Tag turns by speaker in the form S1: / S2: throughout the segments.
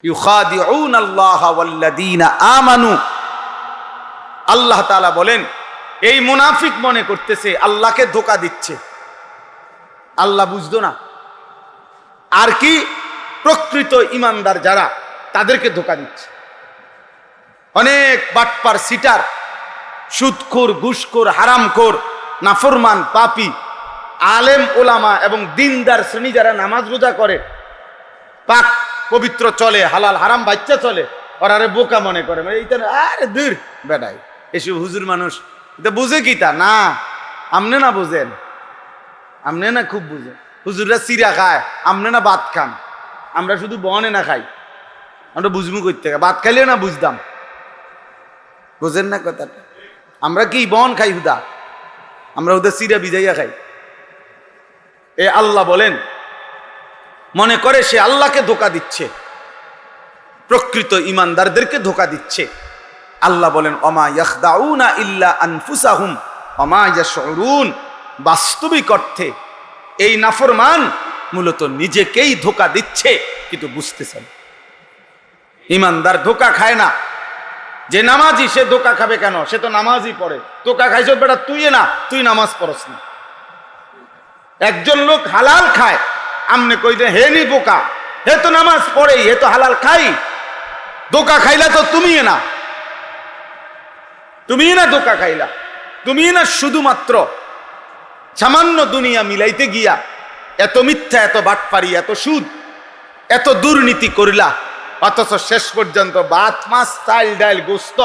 S1: ইউখাদিউনাল্লাহা ওয়াল্লাযীনা আমানু। আল্লাহ তাআলা বলেন এই মুনাফিক মনে করতেছে আল্লাহকে ধোঁকা দিচ্ছে। আল্লাহ বুঝতো না। আর কি প্রকৃত ঈমানদার যারা তাদেরকে ধোঁকা দিচ্ছে। অনেক বাটপার, সিটার, সুদখোর, ঘুষখোর, হারামখোর, নাফরমান, পাপী, আলেম ওলামা এবং দিনদার শ্রেণী যারা নামাজ রোজা করে, পাক পবিত্র চলে, হালাল হারাম বাচ্চা চলে, ওরা আরে বোকা মনে করে। এইটা আরে দূর বেড়াই, এসব হুজুর মানুষ এটা বুঝে কি তা না? আমনে না বুঝেন, আমনে না খুব বুঝেন। হুজুররা চিরা খায়, আমনে না ভাত খান। আমরা শুধু বনে না খাই, আমরা বুঝবো করতে ভাত খাইলে না বুঝতাম। বুঝেন না কথাটা? আমরা কি বন খাই হুদা? আমরা হুদা চিরা ভিজাইয়া খাই। এ আল্লাহ বলেন মনে করে সে আল্লাহকে ধোঁকা দিচ্ছে, প্রকৃত ঈমানদারদেরকে ধোঁকা দিচ্ছে। আল্লাহ বলেন ওমা ইয়াখদাউনা ইল্লা আনফুসাহুম ওমা ইয়াশউরুন। বাস্তবিক অর্থে এই নাফরমান মূলত নিজেকেই ধোঁকা দিচ্ছে, কিন্তু বুঝতেছেন। ঈমানদার ধোঁকা খায় না। যে নামাজি সে ধোঁকা খাবে কেন? সে তো নামাজই পড়ে। ধোঁকা খাইছ বেটা তুই না, তুই নামাজ পড়স না। একজন লোক হালাল খায়, আমনে কই দে হে নি বোকা, হে তো নামাজ পড়ে, হে তো হালাল খাই। ধোঁকা খাইলা তো তুমি না, তুমি না ধোঁকা খাইলা। তুমি না শুধুমাত্র সামান্য দুনিয়া মিলাইতে গিয়া এত মিথ্যা, এত বাটপারি, এত সুদ, এত দুর্নীতি করিলা, অথচ শেষ পর্যন্ত ভাত, মাছ, চাল, ডাল, গোস্ত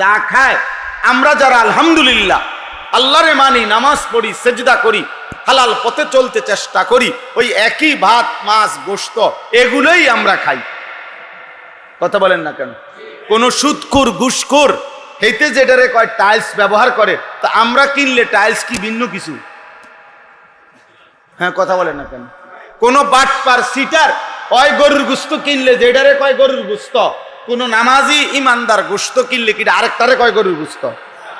S1: যা খায় আমরা যারা আলহামদুলিল্লাহ আল্লাহরে মানি, নামাজ পড়ি, সেজদা করি, হালাল পথে চলতে চেষ্টা করি, ওই একই ভাত, মাছ, গোস্ত এগুলোই আমরা খাই। কথা বলেন না কেন? কোন সুদখোর, ঘুষখোর হেইতে যেটারে কয় টাইলস ব্যবহার করে, তা আমরা কিনলে টাইলস কি ভিন্ন কিছু? হ্যাঁ, কথা বলেন না কেন? কোন বাটপার, সিটার কয় গরুর গোস্ত কিনলে যেটারে কয় গরুর গোস্ত, কোন নামাজি ঈমানদার গোস্ত কিনলে কি আরেকটারে কয় গরুর গোস্ত।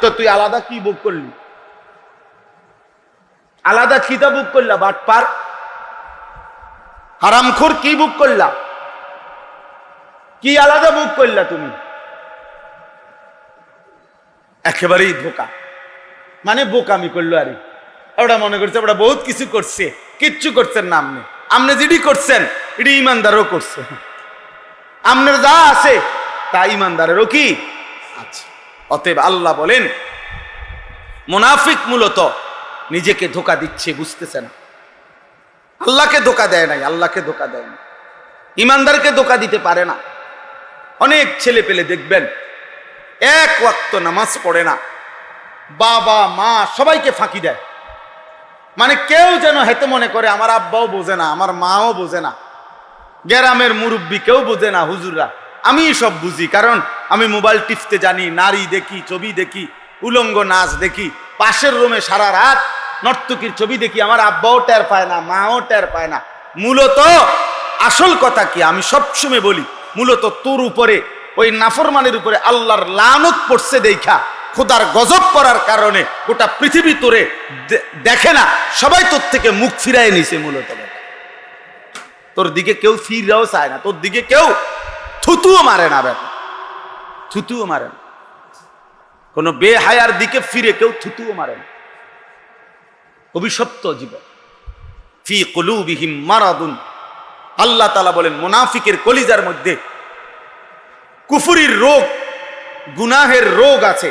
S1: তো তুই আলাদা কি বুক করলি? আলাদা খিতা বুক করলা? বাটপার হারামখোর কি বুক করলা? কি আলাদা বুক করলা তুমি? একেবারেই ধোঁকা, মানে বোকামি করলো। আরে ওরা মনে করছে ওরা বহুত কিছু করছে, কিচ্ছু করছেন না। আপনি আপনি যেটি করছেন এটি ঈমানদারও করছে। আপনার যা আছে তা ঈমানদারেরও কি আছে। অতএব আল্লাহ বলেন মুনাফিক মূলত নিজেকে ধোঁকা দিচ্ছে, বুঝতেছে না। আল্লাহকে ধোঁকা দেয় নাই, আল্লাহকে ধোঁকা দেয় না, ঈমানদারকে ধোঁকা দিতে পারে না। অনেক ছেলে পেলে দেখবেন এক ওয়াক্ত নামাজ পড়ে না, বাবা মা সবাইকে ফাঁকি দেয়। মানে কেউ যেন হেতে মনে করে আমার আব্বাও বোঝে না, আমার মাও বোঝে না, গ্রামের মুরব্বী কেউ বোঝে না, হুজুররা আমি সব বুঝি, কারণ আমি মোবাইল টিপতে জানি, নারী দেখি, ছবি দেখি, উলঙ্গ নাচ দেখি, পাশের রুমে সারা রাত নর্তকীর ছবি দেখি, আমার আব্বাও টের পায় না, মাও টের পায় না। মূলত আসল কথা কি আমি সবসময় বলি, মূলত তোর উপরে ওই নাফরমানের উপরে আল্লাহর লানত পড়ছে দেখা, খোদার গজব করার কারণে গোটা পৃথিবী তোরে দেখে না, সবাই তোর থেকে মুখ ফিরায় নিছে। মূলত তোর দিকে কেউ ফিরাও চায় না, তোর দিকে কেউ থুতুও মারে না, বেটা থুতুও মারে না। কোন বেহায়ার দিকে ফিরে কেউ থুতুও মারে না। অভিশপ্ত জীবন। ফি কুলুবিহিম মারাদুন। আল্লাহ তাআলা বলেন মুনাফিকের কলিজার মধ্যে কুফরির রোগ, গুনাহের রোগ আছে।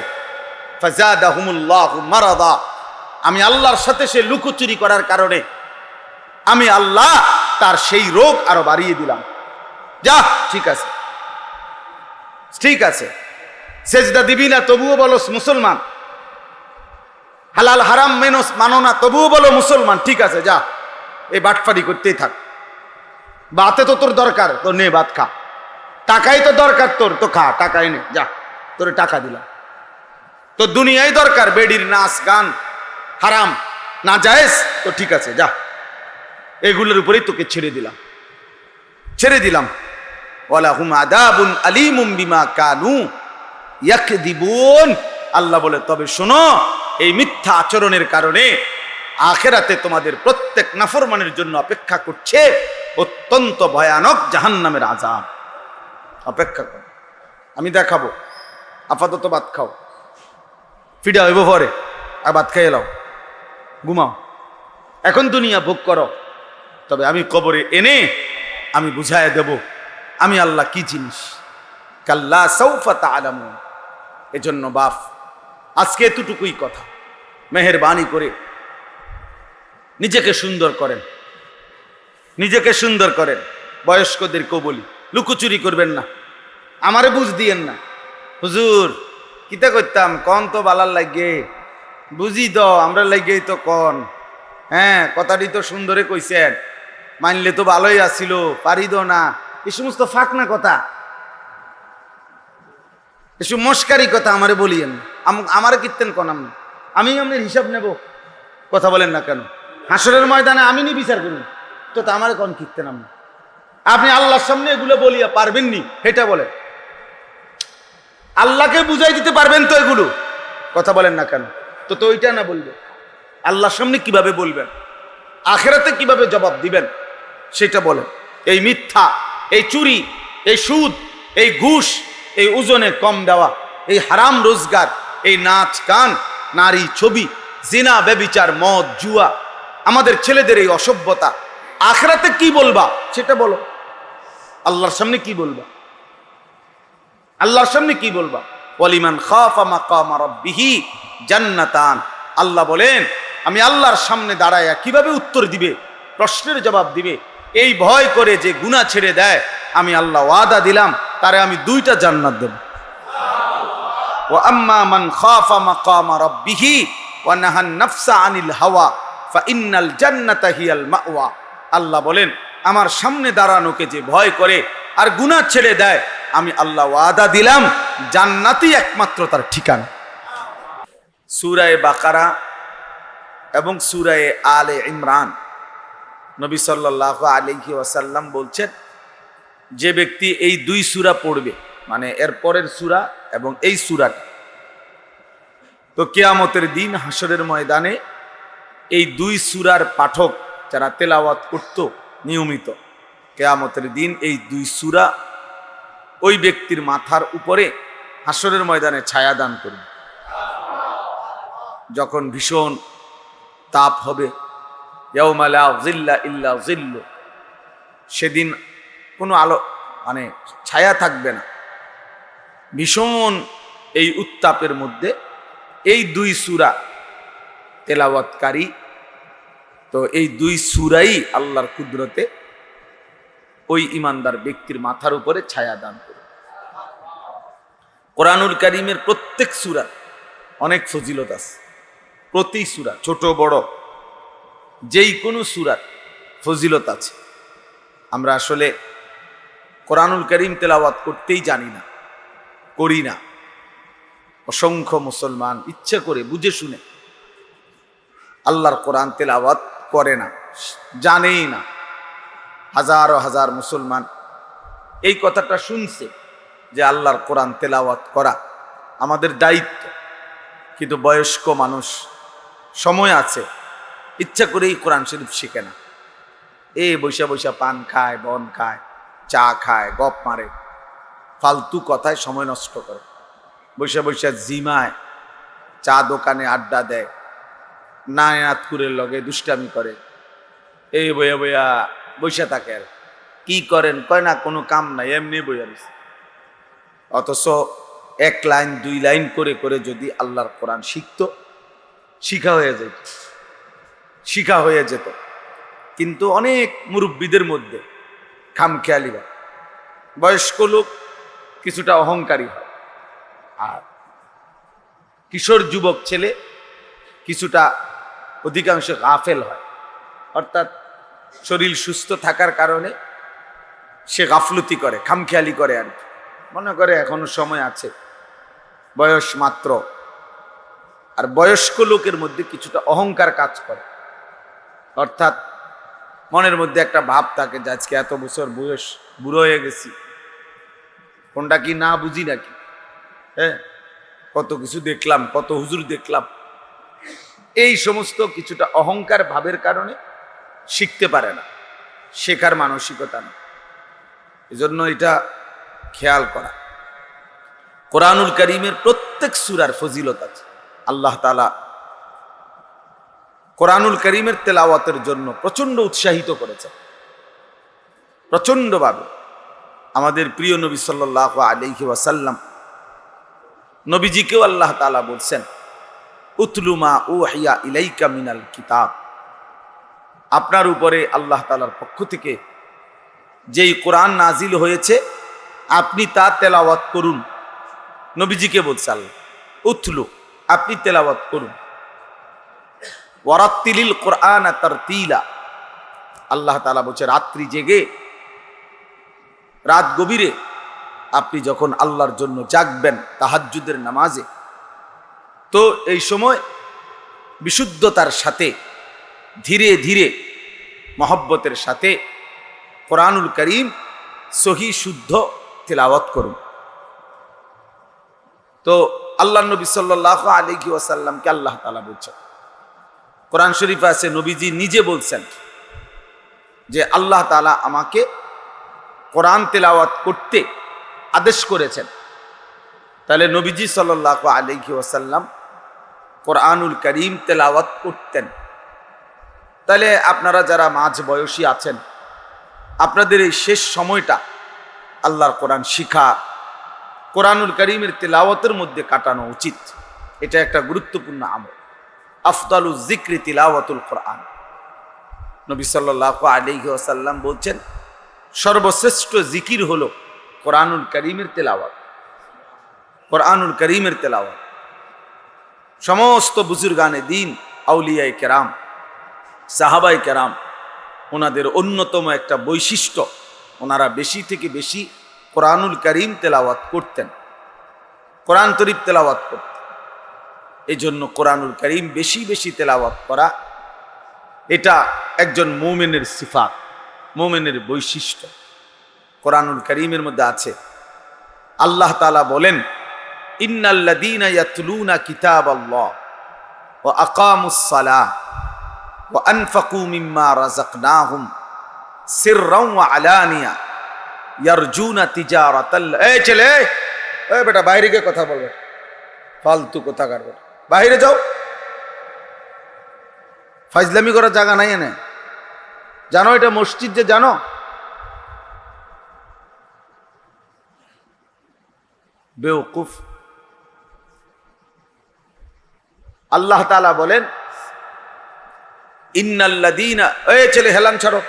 S1: ফাজাদাহুমুল্লাহু মারাদা। আমি আল্লাহর সাথে সে লুকোচুরি করার কারণে আমি আল্লাহ তার সেই রোগ আরো বাড়িয়ে দিলাম। যা ঠিক আছে, ঠিক আছে, সেজদা দিবি না তবুও বলো মুসলমান, হালাল হারাম মানো না তবুও বলো মুসলমান, ঠিক আছে, যা এই বাটফারি করতেই থাক। বাতে তো তোর দরকার, তো নে ভাত খা। টাকাই তো দরকার তোর, তো খা, টাকাই নে, যা তোরে টাকা দিলাম। তো দুনিয়ায় দরকার বেডির নাচ গান হারাম না জায়েজ, তো ঠিক আছে, যা এগুলোর উপরেই তোকে ছেড়ে দিলাম, ছেড়ে দিলাম। ওয়ালাহুম আযাবুন আলীমুম বিমা কানু ইয়াকযিবুন। আল্লাহ বলে তবে শোনো, এই মিথ্যা আচরণের কারণে আখিরাতে তোমাদের প্রত্যেক নাফরমানের জন্য অপেক্ষা করছে অত্যন্ত ভয়ানক জাহান্নামের আযাব। অপেক্ষা কর, আমি দেখাবো। আপাতত ভাত খাও, ফিডা হইব পরে, আর ভাত খাইয়ে লাও, ঘুমাও। এখন দুনিয়া ভোগ করো, তবে আমি কবরে এনে আমি বুঝাইয়া দেব আমি আল্লাহ কি জিনিস। কাল্লা সাউফা তা'লামুন। এজন্য বাপ, আজকে এতটুকুই কথা, মেহেরবানি করে নিজেকে সুন্দর করেন, নিজেকে সুন্দর করেন। বয়স্কদেরকেও বলি, লুকোচুরি করবেন না, আমারে বুঝ দিয়েন না। হুজুর কিতা করতাম কন তো বালার লাগে, বুঝি তো আমরা লাগেই তো কন। হ্যাঁ, কথাটি তো সুন্দরে কইছেন, মানলে তো ভালোই আসিল, পারি তো না। এই সমস্ত ফাঁকনা কথা, এসব মস্কারি কথা আমারে বলিয়েন। আমারে কীর্তেন কন, আমি আপনার হিসাব নেব। কথা বলেন না কেন? হাসরের ময়দানে আমি নি বিচার করুন, তো আমারে কন কীর্তেন আপনি আল্লাহর সামনে এগুলো বলিয়া পারবেননি, এটা বলেন। আল্লাহকে বুঝাই দিতে পারবেন তো এগুলো? কথা বলেন না কেন? তো ওইটা না বলবে, আল্লাহর সামনে কিভাবে বলবেন, আখেরাতে কিভাবে জবাব দিবেন সেটা বলেন। এই মিথ্যা, এই চুরি, এই সুদ, এই ঘুষ, এই ওজনে কম দেওয়া, এই হারাম রোজগার, এই নাচ গান, নারী ছবি, জিনা ব্যভিচার, মদ জুয়া, আমাদের ছেলেদের এই অসভ্যতা, আখেরাতে কি বলবা সেটা বলো। আল্লাহর সামনে কি বলবা? আল্লাহর সামনে কি বলবা? ওয়ালিমান খাফা মাকামা রাব্বিহি জান্নাতান। আল্লাহ বলেন, আমি আল্লাহর সামনে দাঁড়ায়া কিভাবে উত্তর দিবে, প্রশ্নের জবাব দিবে, এই ভয় করে যে গুনাহ ছেড়ে দেয়, আমি আল্লাহ ওয়াদা দিলাম তারে আমি 2টা জান্নাত দেব। ওয়া আম্মা মান খাফা মাকামা রাব্বিহি ওয়া নাহান নাফসা আনিল হাওয়া ফা ইন্নাল জান্নাতা হিয়াল মাওয়া। আল্লাহ বলেন, আমার সামনে দাঁড়ানোকে যে ভয় করে আর গুনাহ ছেড়ে দেয়, আমি আল্লাহ ওয়াদা দিলাম জান্নাতই একমাত্র তার ঠিকানা। সূরা বাকারা এবং সূরা আলে ইমরান, নবী সাল্লাল্লাহু আলাইহি ওয়াসাল্লাম বলছেন, যে ব্যক্তি এই 2 সূরা পড়বে, মানে এর পরের সূরা এবং এই সূরাটা, তো কিয়ামতের দিন হাসরের ময়দানে এই 2 সূরার পাঠক যারা তেলাওয়াত করত নিয়মিত, কিয়ামতের দিন এই 2 সূরা ওই ব্যক্তির মাথার উপরে হাসরের ময়দানে ছায়া দান করবে। যখন ভীষণ তাপ হবে, ইয়াউমা লা যিল্লা ইল্লা যিল্লু, সেদিন কোনো আলো মানে ছায়া থাকবে না। ভীষণ এই উত্তাপের মধ্যে এই 2 সূরা তেলাওয়াতকারী, তো এই 2 সূরাই আল্লাহর কুদরতে ওই ইমানদার ব্যক্তির মাথার উপরে ছায়া দান করে। কোরআনুল কারীমের প্রত্যেক সূরা অনেক ফজিলত আছে, প্রতি সূরা ছোট বড় যেই কোনো সূরার ফজিলত আছে। আমরা আসলে কোরআনুল কারীম তেলাওয়াত করতেই জানি না, করি না। অসংখ্য মুসলমান ইচ্ছে করে বুঝে শুনে আল্লাহর কোরআন তেলাওয়াত করে না, জানেই না। হাজার হাজার মুসলমান এই কথাটা শুনছে যে আল্লাহর কোরআন তেলাওয়াত করা আমাদের দায়িত্ব, কিন্তু বয়স্ক মানুষ সময় আছে, ইচ্ছা করেই কোরআন শরীফ শিখে না। বৈশা বৈশা পান খায়, বন খায়, চা খায়, গপ মারে, ফালতু কথায় সময় নষ্ট করে, বৈশা বৈশা জিমায়, চা দোকানে আড্ডা দেয়, নায়াতকুরের লগে দুষ্টামি করে, বইয়া বইয়া বৈশা থাকে। আর কি করেন কয় না, কোনো কাম নাই, এমনি বইয়া রয়েছে। অথচ 1 লাইন 2 লাইন করে করে যদি আল্লাহর কোরআন শিখতো, শিখা হয়ে যেত। কিন্তু অনেক মুরব্বীদের মধ্যে খামখেয়ালি হয়, বয়স্ক লোক কিছুটা অহংকারী হয়, আর কিশোর যুবক ছেলে কিছুটা অধিকাংশ গাফেল হয়। অর্থাৎ শরীর সুস্থ থাকার কারণে সে গাফলতি করে, খামখেয়ালি করে, আর মনে করে এখনো সময় আছে, বয়স মাত্র। আর বয়স্ক লোকের মধ্যে কিছুটা অহংকার কাজ করে, অর্থাৎ মনের মধ্যে একটা ভাব থাকে যে আজকে এত বছর বয়স, বুড়ো হয়ে গেছি, কোনটা কি না বুঝি নাকি, হ্যাঁ কত কিছু দেখলাম, কত হুজুর দেখলাম। এই সমস্ত কিছুটা অহংকার ভাবের কারণে শিখতে পারে না, শেখার মানসিকতা না। এজন্য এটা খেয়াল করা। কোরআনুল কারীমের প্রত্যেক সূরার ফজিলত আছে। আল্লাহ তাআলা কোরআনুল কারীমের তেলাওয়াতের জন্য প্রচন্ড উৎসাহিত করেছেন, প্রচন্ডভাবে। আমাদের প্রিয় নবী সাল্লাল্লাহু আলাইহি ওয়াসাল্লাম, নবীজিকেও আল্লাহ তাআলা বলছেন, উতলু মা উহিয়া ইলাইকা মিনাল কিতাব, আপনার উপরে আল্লাহ তাআলার পক্ষ থেকে যেই কোরআন নাজিল হয়েছে আপনি তা তেলাওয়াত করুন। নবীজিকে বলছে আল্লাহ, উতলু, আপনি তেলাওয়াত করুন। ওয়ারাত্তিলিল কোরআন তারতিলা, আল্লাহ তাআলা বলছে রাত্রি জেগে, রাত গভীরে আপনি যখন আল্লাহর জন্য জাগবেন তাহাজ্জুদের নামাজে, তো এই সময় বিশুদ্ধতার সাথে ধীরে ধীরে মহব্বতের সাথে কোরআনুল কারীম সহি শুদ্ধ তিলাওয়াত করুন। তো আল্লাহ নবী সাল্লাল্লাহু আলাইহি ওয়াসাল্লামকে আল্লাহ তাআলা বলছেন, কোরআন শরীফে আছে নবীজি নিজে বলছেন যে আল্লাহ তাআলা আমাকে কোরআন তেলাওয়াত করতে আদেশ করেছেন। তাহলে নবীজি সাল্লাল্লাহু আলাইহি ওয়াসাল্লাম কোরআনুল কারীম তেলাওয়াত করতেন। তাহলে আপনারা যারা মাঝ বয়সী আছেন, আপনাদের এই শেষ সময়টা আল্লাহর কোরআন শিখা, কোরআনুল কারীমের তেলাওয়াতের মধ্যে কাটানো উচিত। এটা একটা গুরুত্বপূর্ণ আমল। আফদালুজ যিকরি তিলাওয়াতুল কোরআন। নবী সাল্লাল্লাহু আলাইহি ওয়াসাল্লাম বলছেন, সর্বশ্রেষ্ঠ জিকির হলো কোরআনুল কারীমের তেলাওয়াত। কোরআনুল কারীমের তেলাওয়াত সমস্ত বুজুর্গানে দ্বীন, আউলিয়ায়ে কেরাম, সাহাবায়ে কেরাম, ওনাদের অন্যতম একটা বৈশিষ্ট্য, ওনারা বেশি থেকে বেশি কোরআনুল কারীম তেলাওয়াত করতেন, কোরআন শরীফ তেলাওয়াত করতেন। এই জন্য কোরআনুল কারীম বেশি বেশি তেলাওয়াত করা, এটা একজন মুমিনের সিফাত, মুমিনের বৈশিষ্ট্য। কোরআনুল কারীমের মধ্যে আছে, আল্লাহ তাআলা বলেন, ইন্নাল্লাযীনা ইয়াতলুনা কিতাবাল্লাহ ওয়া আকামুস সালাহ ওয়া আনফাকু মিম্মা রাযাকনাহুম সিররাও ওয়া আলানিয়া ইয়ারজুনা তিজারাতাল, এই ছেলে, এই বেটা বাইরে গিয়ে কথা বলবে, ফালতু কথা কারবে, বাইরে যাও, ফাজলামি করার জায়গা নাই এনে। জানো এটা মসজিদ, যে জানো বেওকুফ। আল্লাহ তাআলা বলেন, ইন্নাল্লাযীনা, এই ছেলে হেলান ছাড়ো,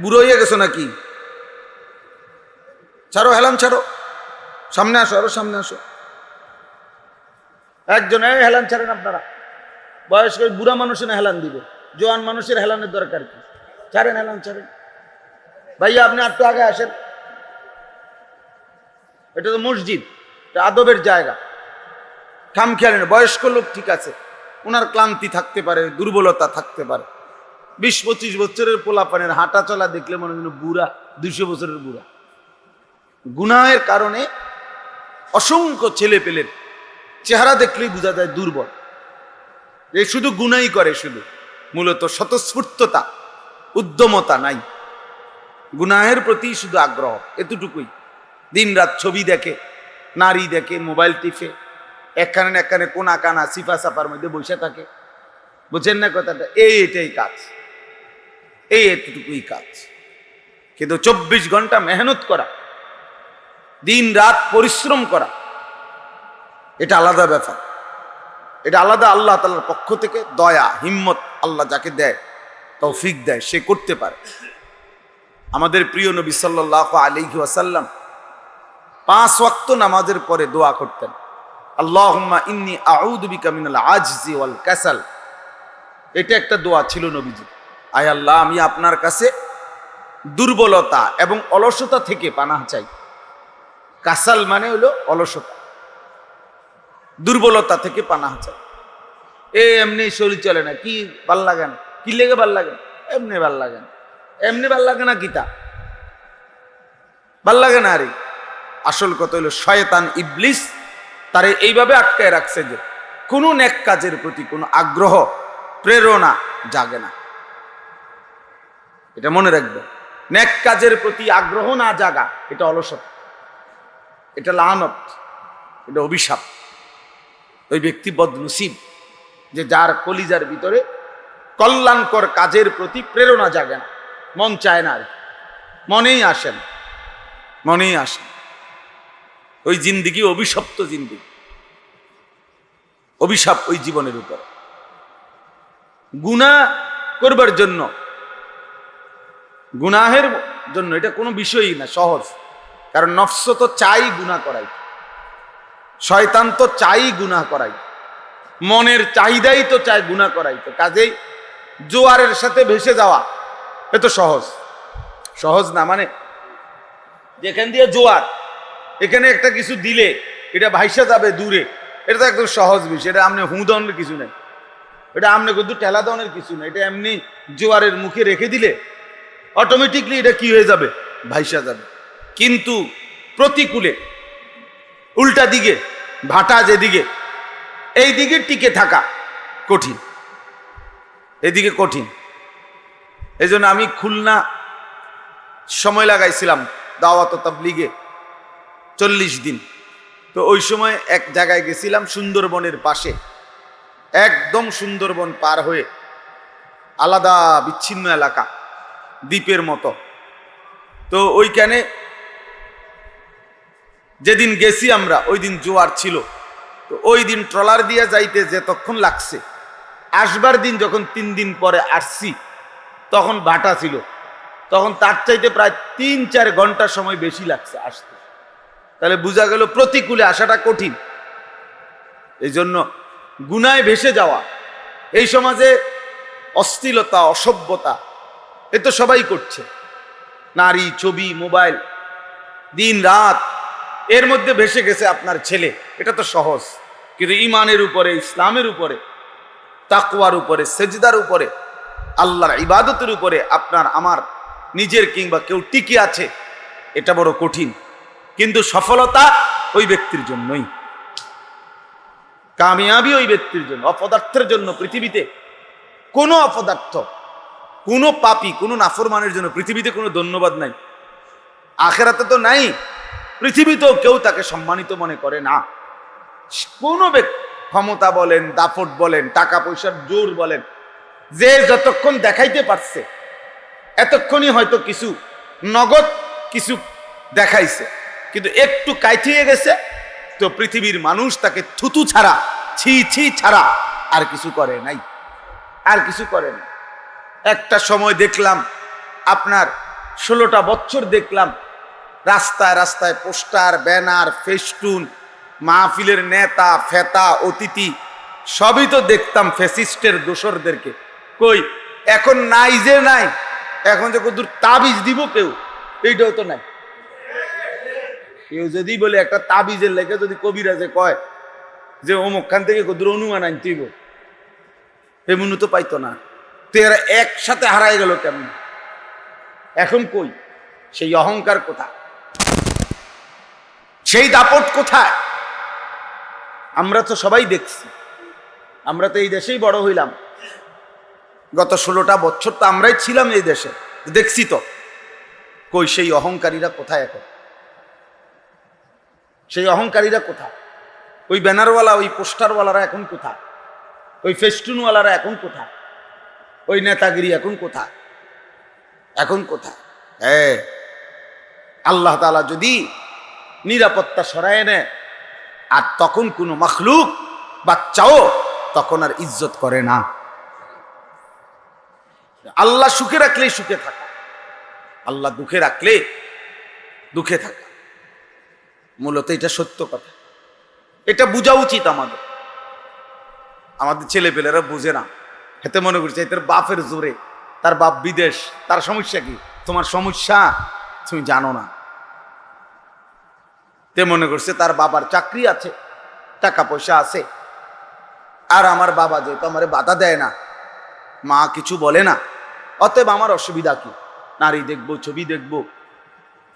S1: বুড়ো হয়ে গেছো নাকি? ছাড়ো, হেলান ছাড়ো, সামনে আসো, আরো সামনে আসো। একজন, এই হেলান ছাড়েন আপনারা, বয়স্ক বুড়া মানুষের হেলান দিবে, জোয়ান মানুষের হেলানের দরকার কি? ছাড়েন, হেলান ছাড়েন। ভাইয়া আপনি একটু আগে আসেন, এটা তো মসজিদ, এটা আদবের জায়গা। খামখেয়ালি না, বয়স্ক লোক ঠিক আছে, ওনার ক্লান্তি থাকতে পারে, দুর্বলতা থাকতে পারে। 20-25 বছরের পোলাপানের হাঁটা চলা দেখলে মনে হয় বুড়া, 200 বছরের বুড়া। গুনাহের কারণে অসংখ্য ছেলে পেলের চেহারা দেখলেই বোঝা যায় দুর্বল, যে শুধু গুনাই করে, শুধু মূলত স্বতঃস্ফূর্ততা, উদ্যমতা নাই, গুনাহের প্রতি শুধু আগ্রহ, এতটুকুই। দিন রাত ছবি দেখে, নারী দেখে, মোবাইল টিপে, একখানে একখানে কোনা কানা সিফা সাফার মধ্যে বসে থাকে। বুঝছেন না কথাটা? এটাই কাজ, এতটুকুই কাজ। কিন্তু 24 ঘন্টা মেহনত করা, দিন রাত পরিশ্রম করা, এটা আলাদা ব্যাপার, এটা আলাদা। আল্লাহ তাআলার পক্ষ থেকে দয়া, হিম্মত আল্লাহ যাকে দেয়, তৌফিক দেয়, সে করতে পারে। আমাদের প্রিয় নবী সাল্লাল্লাহু আলাইহি ওয়াসাল্লাম 5 ওয়াক্ত নামাজের পরে দোয়া করতেন, আল্লাহুম্মা ইন্নী আউযু বিকা মিনাল আজজি ওয়াল কাসাল। এটা একটা দোয়া ছিল নবীজি। আয় আল্লাহ, আমি আপনার কাছে দুর্বলতা এবং অলসতা থেকে পানাহ চাই। কাসাল মানে হলো অলসতা, দুর্বলতা থেকে পানাহ চাই। এমনি শরীর চলে না, কি ভাল লাগে না, কি লেগে ভাল লাগে, এমনি ভাল লাগে না, এমনি ভাল লাগে না, গীতা ভাল লাগে না। আরে আসল কথা হলো শয়তান ইবলিস তারে এইভাবে আটকায় রাখছে যে কোনো নেক কাজের প্রতি কোনো আগ্রহ, প্রেরণা জাগে না। এটা মনে রাখবে, নেক কাজের প্রতি আগ্রহ না জাগা এটা অলসতা। এটা লানত, এটা অভিশাপ। ওই ব্যক্তি বদনসিব যে যার কলিজার ভিতরে কল্যাণকর কাজের প্রতি প্রেরণা জাগে না, মন চায় না, মনেই আসেন, মনেই আসেন। ওই জিন্দিগি অভিশপ্ত জিন্দিগি, অভিশাপ ওই জীবনের উপর। গুনাহ করবার জন্য, গুনাহের জন্য এটা কোনো বিষয়ই না, সহজ। কারণ নফস তো চাই গুনাহ করাই, শয়তান তো চাই গুনাহ করাই, মনের চাহিদাই তো চায় গুনাহ করাই। তো কাজেই জোয়ারের সাথে ভেসে যাওয়া এ তো সহজ, সহজ না। মানে যেখান দিয়ে জোয়ার, এখানে একটা কিছু দিলে এটা ভাইসা যাবে দূরে, এটা তো একদম সহজ বিষয়। এটা আমনে হুঁদনের কিছু নেই, এটা আমনে কিন্তু ঠেলা দনের কিছু নেই। এটা এমনি জোয়ারের মুখে রেখে দিলে অটোমেটিকলি এটা কি হয়ে যাবে, ভাইসা যাবে। কিন্তু প্রতিকূলে, উল্টা দিকে, ভাটা যেদিকে, এই দিকে টিকে থাকা কঠিন, এদিকে কঠিন। এই জন্য আমি খুলনা সময় লাগাইছিলাম দাওয়াত তাবলীগে 40 দিন। তো ওই সময় এক জায়গায় গেছিলাম সুন্দরবনের পাশে, একদম সুন্দরবন পার হয়ে আলাদা বিচ্ছিন্ন এলাকা, দ্বীপের মতো। তো ওইখানে যেদিন গেছি আমরা, ওই দিন জোয়ার ছিল। তো ওই দিন ট্রলার দিয়ে যাইতে যতক্ষণ লাগছে, আসবার দিন যখন 3 দিন পরে আসছি তখন ভাটা ছিল, তখন তার চাইতে প্রায় 3-4 ঘন্টা সময় বেশি লাগছে আসতে। তাহলে বোঝা গেল প্রতিকূলে আসাটা কঠিন। এই জন্য গুনায় ভেসে যাওয়া, এই সমাজে অশ্লীলতা, অসভ্যতা এ তো সবাই করছে। নারী, ছবি, মোবাইল, দিন রাত এর মধ্যে ভেসে গেছে আপনার ছেলে, এটা তো সহজ। কিন্তু ইমানের উপরে, ইসলামের উপরে, তাকওয়ার উপরে, সেজদার উপরে, আল্লাহর ইবাদতের উপরে আপনার আমার নিজের কিংবা কেউ টিকে আছে, এটা বড় কঠিন। কিন্তু সফলতা ওই ব্যক্তির জন্যই, কামিয়াবি ওই ব্যক্তির জন্য। অপদার্থের জন্য পৃথিবীতে কোনো অপদার্থ, কোনো পাপী, কোনো নাফরমানের জন্য পৃথিবীতে কোনো ধন্যবাদ নাই, আখেরাতে তো নাই, পৃথিবীতেও কেউ তাকে সম্মানিত মনে করে না। কোনো ব্যক্তি, ক্ষমতা বলেন, দাপট বলেন, টাকা পয়সার জোর বলেন, যে যতক্ষণ দেখাইতে পারছে এতক্ষণই হয়তো কিছু নগদ কিছু দেখাইছে, কিন্তু একটু কাইঠিয়ে গেছে তো পৃথিবীর মানুষ তাকে থুতু ছাড়া, ছি ছি ছাড়া আর কিছু করে নাই, আর কিছু করে নাই। একটা সময় দেখলাম আপনার 16টা বছর দেখলাম রাস্তায় রাস্তায় পোস্টার, ব্যানার, ফেস্টুন, মাহফিলের নেতা, ফেতা, অতিথি সবই তো দেখতাম ফ্যাসিস্টের দোসরদেরকে। কই এখন নাই, যে নাই, এখন যে কত তাবিজ দিব কেউ, এইটাও তো নাই। কেউ যদি বলে একটা তাবিজের লেগে যদি কবিরাজে কয় যে অমুক খান থেকে কত অনুমান আনতেইব, এমন তো পাইতো না। তো এরা একসাথে হারাই গেল কেমন? এখন কই সেই অহংকার কোথায়, সেই দাপট কোথায়? আমরা তো সবাই দেখছি, আমরা তো এই দেশেই বড় হইলাম, গত 16টা বছর তো আমরাই ছিলাম এই দেশে, দেখছি তো। কই সেই অহংকারীরা কোথায় এখন? সেই অহংকারীরা কোথায়? ওই ব্যানারওয়ালা, ওই পোস্টারওয়ালারা এখন কোথায়? ওই ফেস্টুনওয়ালারা এখন কোথায়? ওই নেতাগিরি এখন কোথায়? এখন কোথায়? হ্যাঁ, আল্লাহ তাআলা যদি নিরাপত্তা সরায় নেয়, আর তখন কোনো মখলুক বাচ্চাও তখন আর ইজ্জত করে না। আল্লাহ সুখে রাখলেই সুখে থাকা, আল্লাহ দুঃখে রাখলে দুঃখে থাকা, মূলত এটা সত্য কথা। এটা বোঝা উচিত আমাদের। আমাদের ছেলেপেলেরা বুঝে না, হেতে মনে করছে এদের বাপের জোরে, তার বাপ বিদেশ, তার সমস্যা কি? তোমার সমস্যা তুমি জানো না। তে মনে করছে তার বাবার চাকরি আছে, টাকা পয়সা আছে, আর আমার বাবা যেহেতু আমার বাধা দেয় না, মা কিছু বলে না, অতএব আমার অসুবিধা কি? নারী দেখবো, ছবি দেখবো,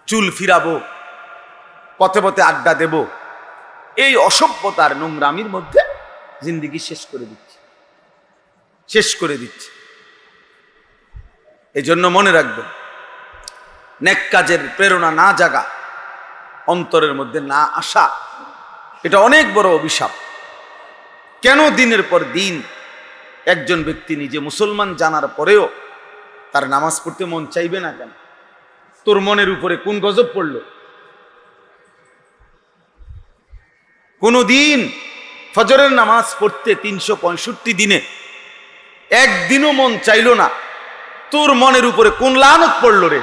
S1: চুল ফিরাবো, পথে পথে আড্ডা দেব, এই অসভ্যতার নোংরামির মধ্যে জিন্দিগি শেষ করে দিচ্ছে, শেষ করে দিচ্ছে। এই জন্য মনে রাখবেন, নেক কাজের প্রেরণা না জাগা অন্তরের মধ্যে না আসা, এটা অনেক বড় অভিশাপ। কেন দিনের পর দিন একজন ব্যক্তি নিজে মুসলমান জানার পরেও তার নামাজ পড়তে মন চাইবে না কেন? তোর মনের উপরে কোন গজব পড়ল? কোনদিন ফজরের নামাজ পড়তে 365 দিনে একদিনও মন চাইল না? তোর মনের উপরে কোন লানত পড়লো রে?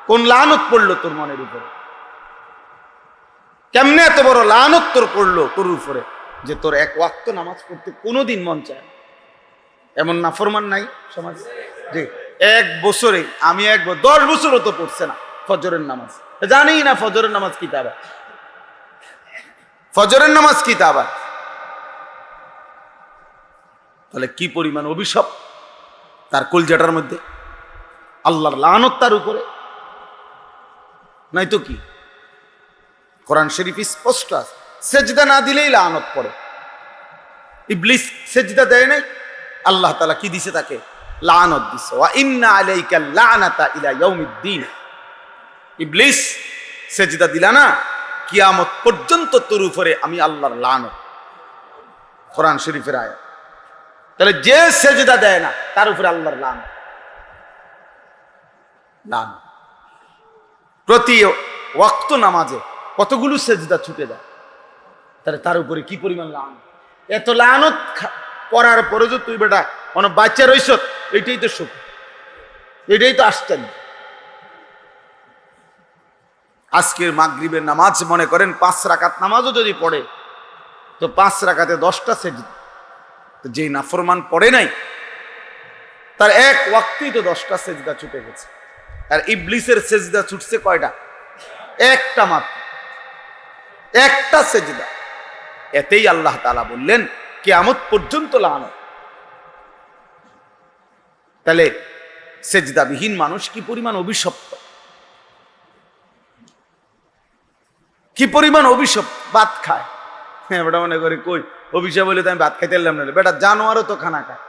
S1: কোন লানত পড়লো তোর মনের উপরে? কেমনে এত বড় লানত তোর পড়লো তোর উপরে যে তোর এক ওয়াক্ত নামাজ পড়তে কোনোদিন মন চায়? এমন নাফরমান নাই সমাজে যে এক বছরে, আমি 10 বছরও তো পড়ছে না ফজরের নামাজ, জানি না ফজরের নামাজ কি তা, ফজরের নামাজ কি তা আবার? তাহলে কি পরিমাণ অভিশাপ তার কলজাটার মধ্যে, আল্লাহর লানত তার উপরে, নাই তো কি? কোরআন শরীফ স্পষ্ট আছে, সেজদা না দিলেই লানত পড়ে। ইবলিস সেজদা দেয় নাই, আল্লাহ তাআলা কি দিছে? তাকে লানত দিছে। ওয়া ইন্না আলাইকা লানাতা ইলা ইয়াউমিদ্দিন। ইবলিস সেজদা দিলা না, কিয়ামত পর্যন্ত তোর উপরে আমি আল্লাহর লানত। কোরআন শরীফের আয়াত। তাহলে যে সেজদা দেয় না তার উপরে আল্লাহর লানত। লানত প্রতি ওয়াক্ত নামাজে কতগুলো সেজদা ছুটে যায়, তাহলে তার উপরে কি পরিমাণ লানত। এত লানত করার পরে যে তুই বেটা অনেক বাচ্চা রইস, এটাই তো সুখ, এটাই তো আশ্চর্য। আজকের মাগরিবের নামাজ মনে করেন 5 রাকাত নামাজও যদি পড়ে তো 5 রাকাতে 10টা সেজদা। তো যেই নাফরমান পড়ে নাই তার এক ওয়াক্তেই তো 10টা সেজদা ছুটে গেছে। আর ইবলিসের সেজদা ছুটছে কয়টা? একটা মাত্র, একটা সেজদা। এতেই আল্লাহ তাআলা বললেন কিয়ামত পর্যন্ত লানত। তাহলে সেজদাবিহীন মানুষ কি পরিমাণ অভিশপ্ত, কি পরিমাণ অভিশপ্ত। ভাত খায়, হ্যাঁ বেটা মনে করি কই অভিশাপ বলে তো আমি ভাত খাইতে এলাম না। বেটা জানোয়ারও তো খানা খায়,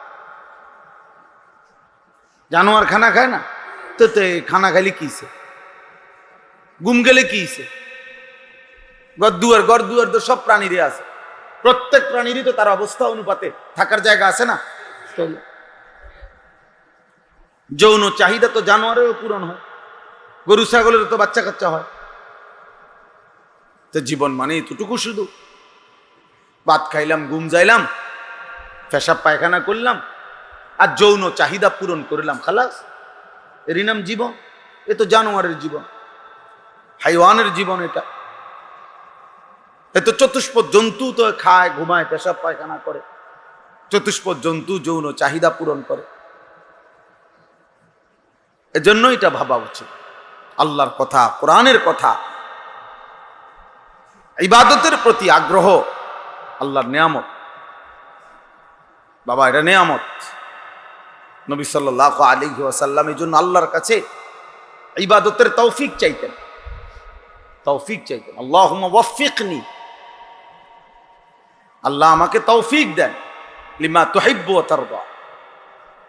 S1: জানোয়ার খানা খায় না? তো খানা খাইলে কিছে, গুম গেলে কিছে? গড় দুয়ার তো সব প্রাণীরই আছে, প্রত্যেক প্রাণীরই তো তার অবস্থা অনুপাতে থাকার জায়গা আছে না? যৌন চাহিদা তো জানোয়ারেরও পূরণ হয়, গরু ছাগলেরও তো বাচ্চা কাচ্চা হয়। তো জীবন মানে এতটুকু শুধু, ভাত খাইলাম, ঘুম যাইলাম, পেশাব পায়খানা করলাম আর যৌন চাহিদা পূরণ করলাম, খালাস। এরই নাম জীবন? এ তো জানোয়ারের জীবন, হাইওয়ানের জীবন এটা। এ তো চতুষ্পদ জন্তু তো খায়, ঘুমায়, পেশাব পায়খানা করে। চতুষ্পদ জন্তু যৌন চাহিদা পূরণ করে। এজন্য এটা ভাবা উচিত। আল্লাহর কথা, কোরআনের কথা, ইবাদতের প্রতি আগ্রহ আল্লাহর নিয়ামত। বাবা এটা নিয়ামত। নবী সাল্লাল্লাহু আলাইহি ওয়াসাল্লাম এই জন্য আল্লাহর কাছে ইবাদতের তৌফিক চাইতেন, তৌফিক চাইতেন। আল্লাহুম্মা ওয়াফফিকনি, আল্লাহ আমাকে তৌফিক দেন, লিমা তুহিব্বু ওয়া তারদা,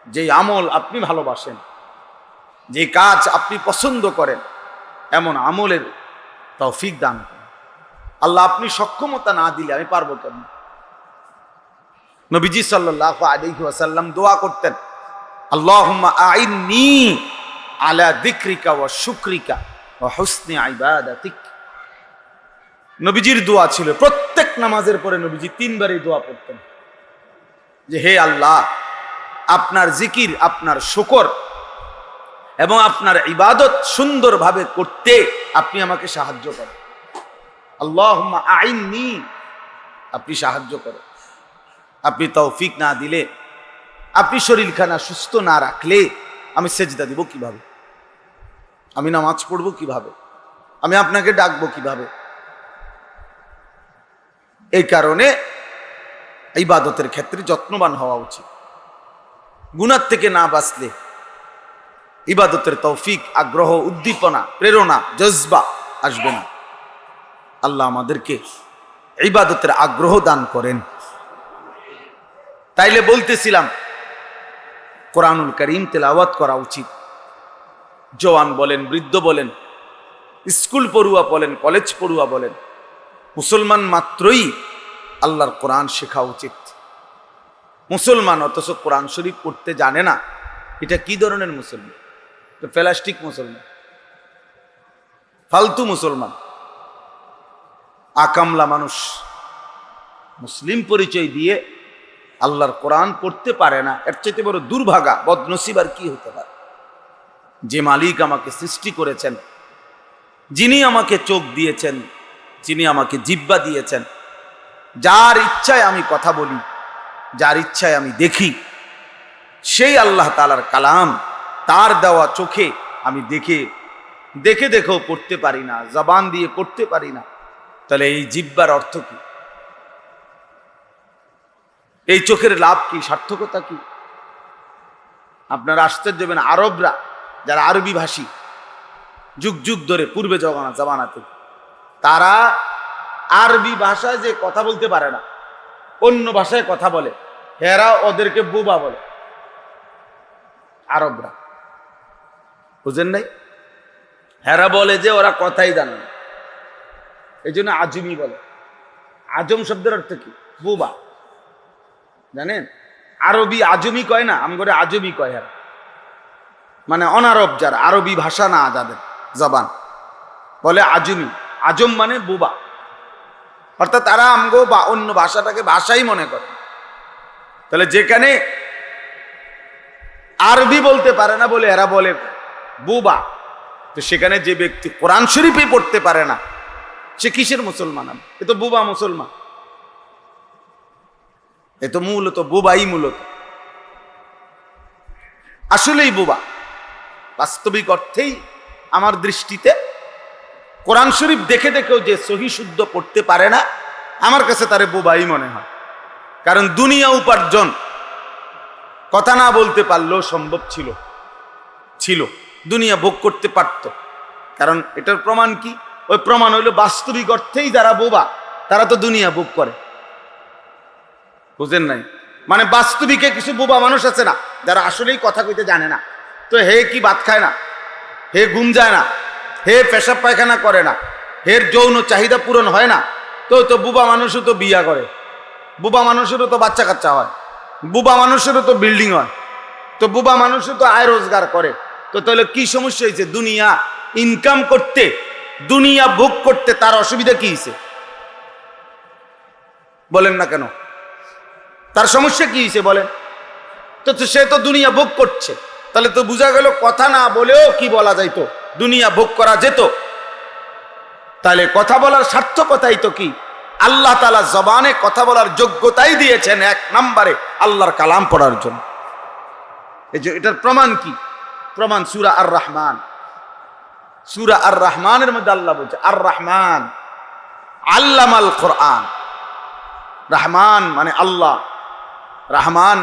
S1: যে আমল আপনি ভালোবাসেন, যে কাজ আপনি পছন্দ করেন, এমন আমলের তৌফিক দান করেন। আল্লাহ আপনি সক্ষমতা না দিলে আমি পারবো কেন? নবীজি সাল্লাল্লাহু আলাইহি ওয়াসাল্লাম দোয়া করতেন, আল্লাহুম্মা আইন্নি আলা যিকরিকা ওয়া শুকরিকা ওয়া হুসনি ইবাদাতিক। নবীজির দোয়া ছিল, প্রত্যেক নামাজের পরে নবীজি 3 বার এই দোয়া পড়তেন যে হে আল্লাহ, আপনার জিকির, আপনার শুকর এবং আপনার ইবাদত সুন্দরভাবে করতে আপনি আমাকে সাহায্য করেন। আল্লাহুম্মা আইন্নি, আপনি সাহায্য করেন। আপনি তৌফিক না দিলে, আপনি শরীরখানা সুস্থ না রাখলে আমি সেজদা দিব কিভাবে? আমি নামাজ পড়ব কিভাবে? আমি আপনাকে ডাকবো কিভাবে? এই কারণে ইবাদতের ক্ষেত্রে যত্নবান হওয়া উচিত। গুনাহ থেকে না বাঁচলে ইবাদতের তৌফিক, আগ্রহ, উদ্দীপনা, প্রেরণা, জজবা আসবে না। আল্লাহ আমাদেরকে ইবাদতের আগ্রহ দান করেন। তাইলে বলতেছিলাম কোরআনুল কারীম তেলাওয়াত করা উচিত। জওয়ান বলেন, বৃদ্ধ বলেন, স্কুল পড়ুয়া বলেন, কলেজ পড়ুয়া বলেন, মুসলমান মাত্রই আল্লাহর কোরআন শেখা উচিত। মুসলমান অথচ কোরআন শরীফ পড়তে জানে না, এটা কি ধরনের মুসলমান? প্লাস্টিক মুসলমান, ফালতু মুসলমান, আকামলা মানুষ। মুসলিম পরিচয় দিয়ে আল্লাহর কোরআন পড়তে পারে না, এর চাইতে বড় দুর্ভাগা বদনসিব আর কি হতে পারে? যে মালিক আমাকে সৃষ্টি করেছেন, যিনি আমাকে চোখ দিয়েছেন, যিনি আমাকে জিহ্বা দিয়েছেন, যার ইচ্ছায় আমি কথা বলি, যার ইচ্ছায় আমি দেখি, সেই আল্লাহ তাআলার কালাম তার দেওয়া চোখে আমি দেখেও পড়তে পারি না, জবান দিয়ে পড়তে পারি না, তাহলে এই জিহ্বার অর্থ কি? এই চোখের লাভ কি? সার্থকতা কি? আপনারা আশ্চর্য হবেন, আরবরা যারা আরবি ভাষী যুগ যুগ ধরে পূর্বে জামানাতে, তারা আরবি ভাষায় যে কথা বলতে পারে না, অন্য ভাষায় কথা বলে, এরা ওদেরকে বোবা বলে। আরবরা, বুঝেন নাই? এরা বলে যে ওরা কথাই জানে না, এই জন্য আজমি বলে। আজম শব্দের অর্থ কি? বোবা। জানেন, আরবি আজমি কয় না, আমি করে আজমি কয়। এরা মানে অনারব, যারা আরবি ভাষা না যাদের জবান, বলে আজমি। আজম মানে বোবা, অর্থাৎ তারা আমগো বা অন্য ভাষাটাকে ভাষাই মনে করে। তাহলে যেখানে আরবি বলতে পারে না বলে এরা বলে বোবা, তো সেখানে যে ব্যক্তি কোরআন শরীফই পড়তে পারে না, সে কিসের মুসলমান? এ তো বোবা মুসলমান, এ তো মূলত বোবাই। মূলত আসলেই বোবা। বাস্তবিক অর্থেই আমার দৃষ্টিতে কোরআন শরীফ দেখেও যে সহি শুদ্ধ পড়তে পারে না, আমার কাছে তারে বোবাই মনে হয়। কারণ দুনিয়া উপার্জন কথা না বলতে পারলেও সম্ভব ছিল, দুনিয়া ভোগ করতে পারত। কারণ এটার প্রমাণ কি? ওই প্রমাণ হইল বাস্তবিক অর্থেই যারা বোবা তারা তো দুনিয়া ভোগ করে। বুঝেন নাই? মানে বাস্তবিকে কিছু বোবা মানুষ আছে না, যারা আসলেই কথা কইতে জানে না। তো হে কি ভাত খায় না, হে ঘুম যায় না, হে পেশাব পায়খানা করে না, হের যৌন চাহিদা পূরণ হয় না, তো বুবা মানুষও তো বিয়া করে, বুবা মানুষেরও তো বাচ্চা কাচ্চা হয়, বুবা মানুষেরও তো বিল্ডিং হয়, তো বুবা মানুষও তো আয় রোজগার করে। তো তাহলে কি সমস্যা হয়েছে? দুনিয়া ইনকাম করতে, দুনিয়া ভোগ করতে তার অসুবিধা কি হয়েছে? বলেন না কেন? তার সমস্যা কি হয়েছে বলেন তো? সে তো দুনিয়া ভোগ করছে, তাহলে তো বোঝা গেল কথা না বলেও কি বলা যাইতো, দুনিয়া ভোগ করা যেত। তাহলে কথা বলার সার্থকতাই তো কি? আল্লাহ তাআলা জবানে কথা বলার যোগ্যতাই দিয়েছেন এক নম্বরে আল্লাহর কালাম পড়ার জন্য। এই যে এটার প্রমাণ কি? প্রমাণ সূরা আর রহমান। সূরা আর রহমানের মধ্যে আল্লাহ বলছে, আর রহমান আল্লামাল কোরআন। রহমান মানে আল্লাহ, রহমান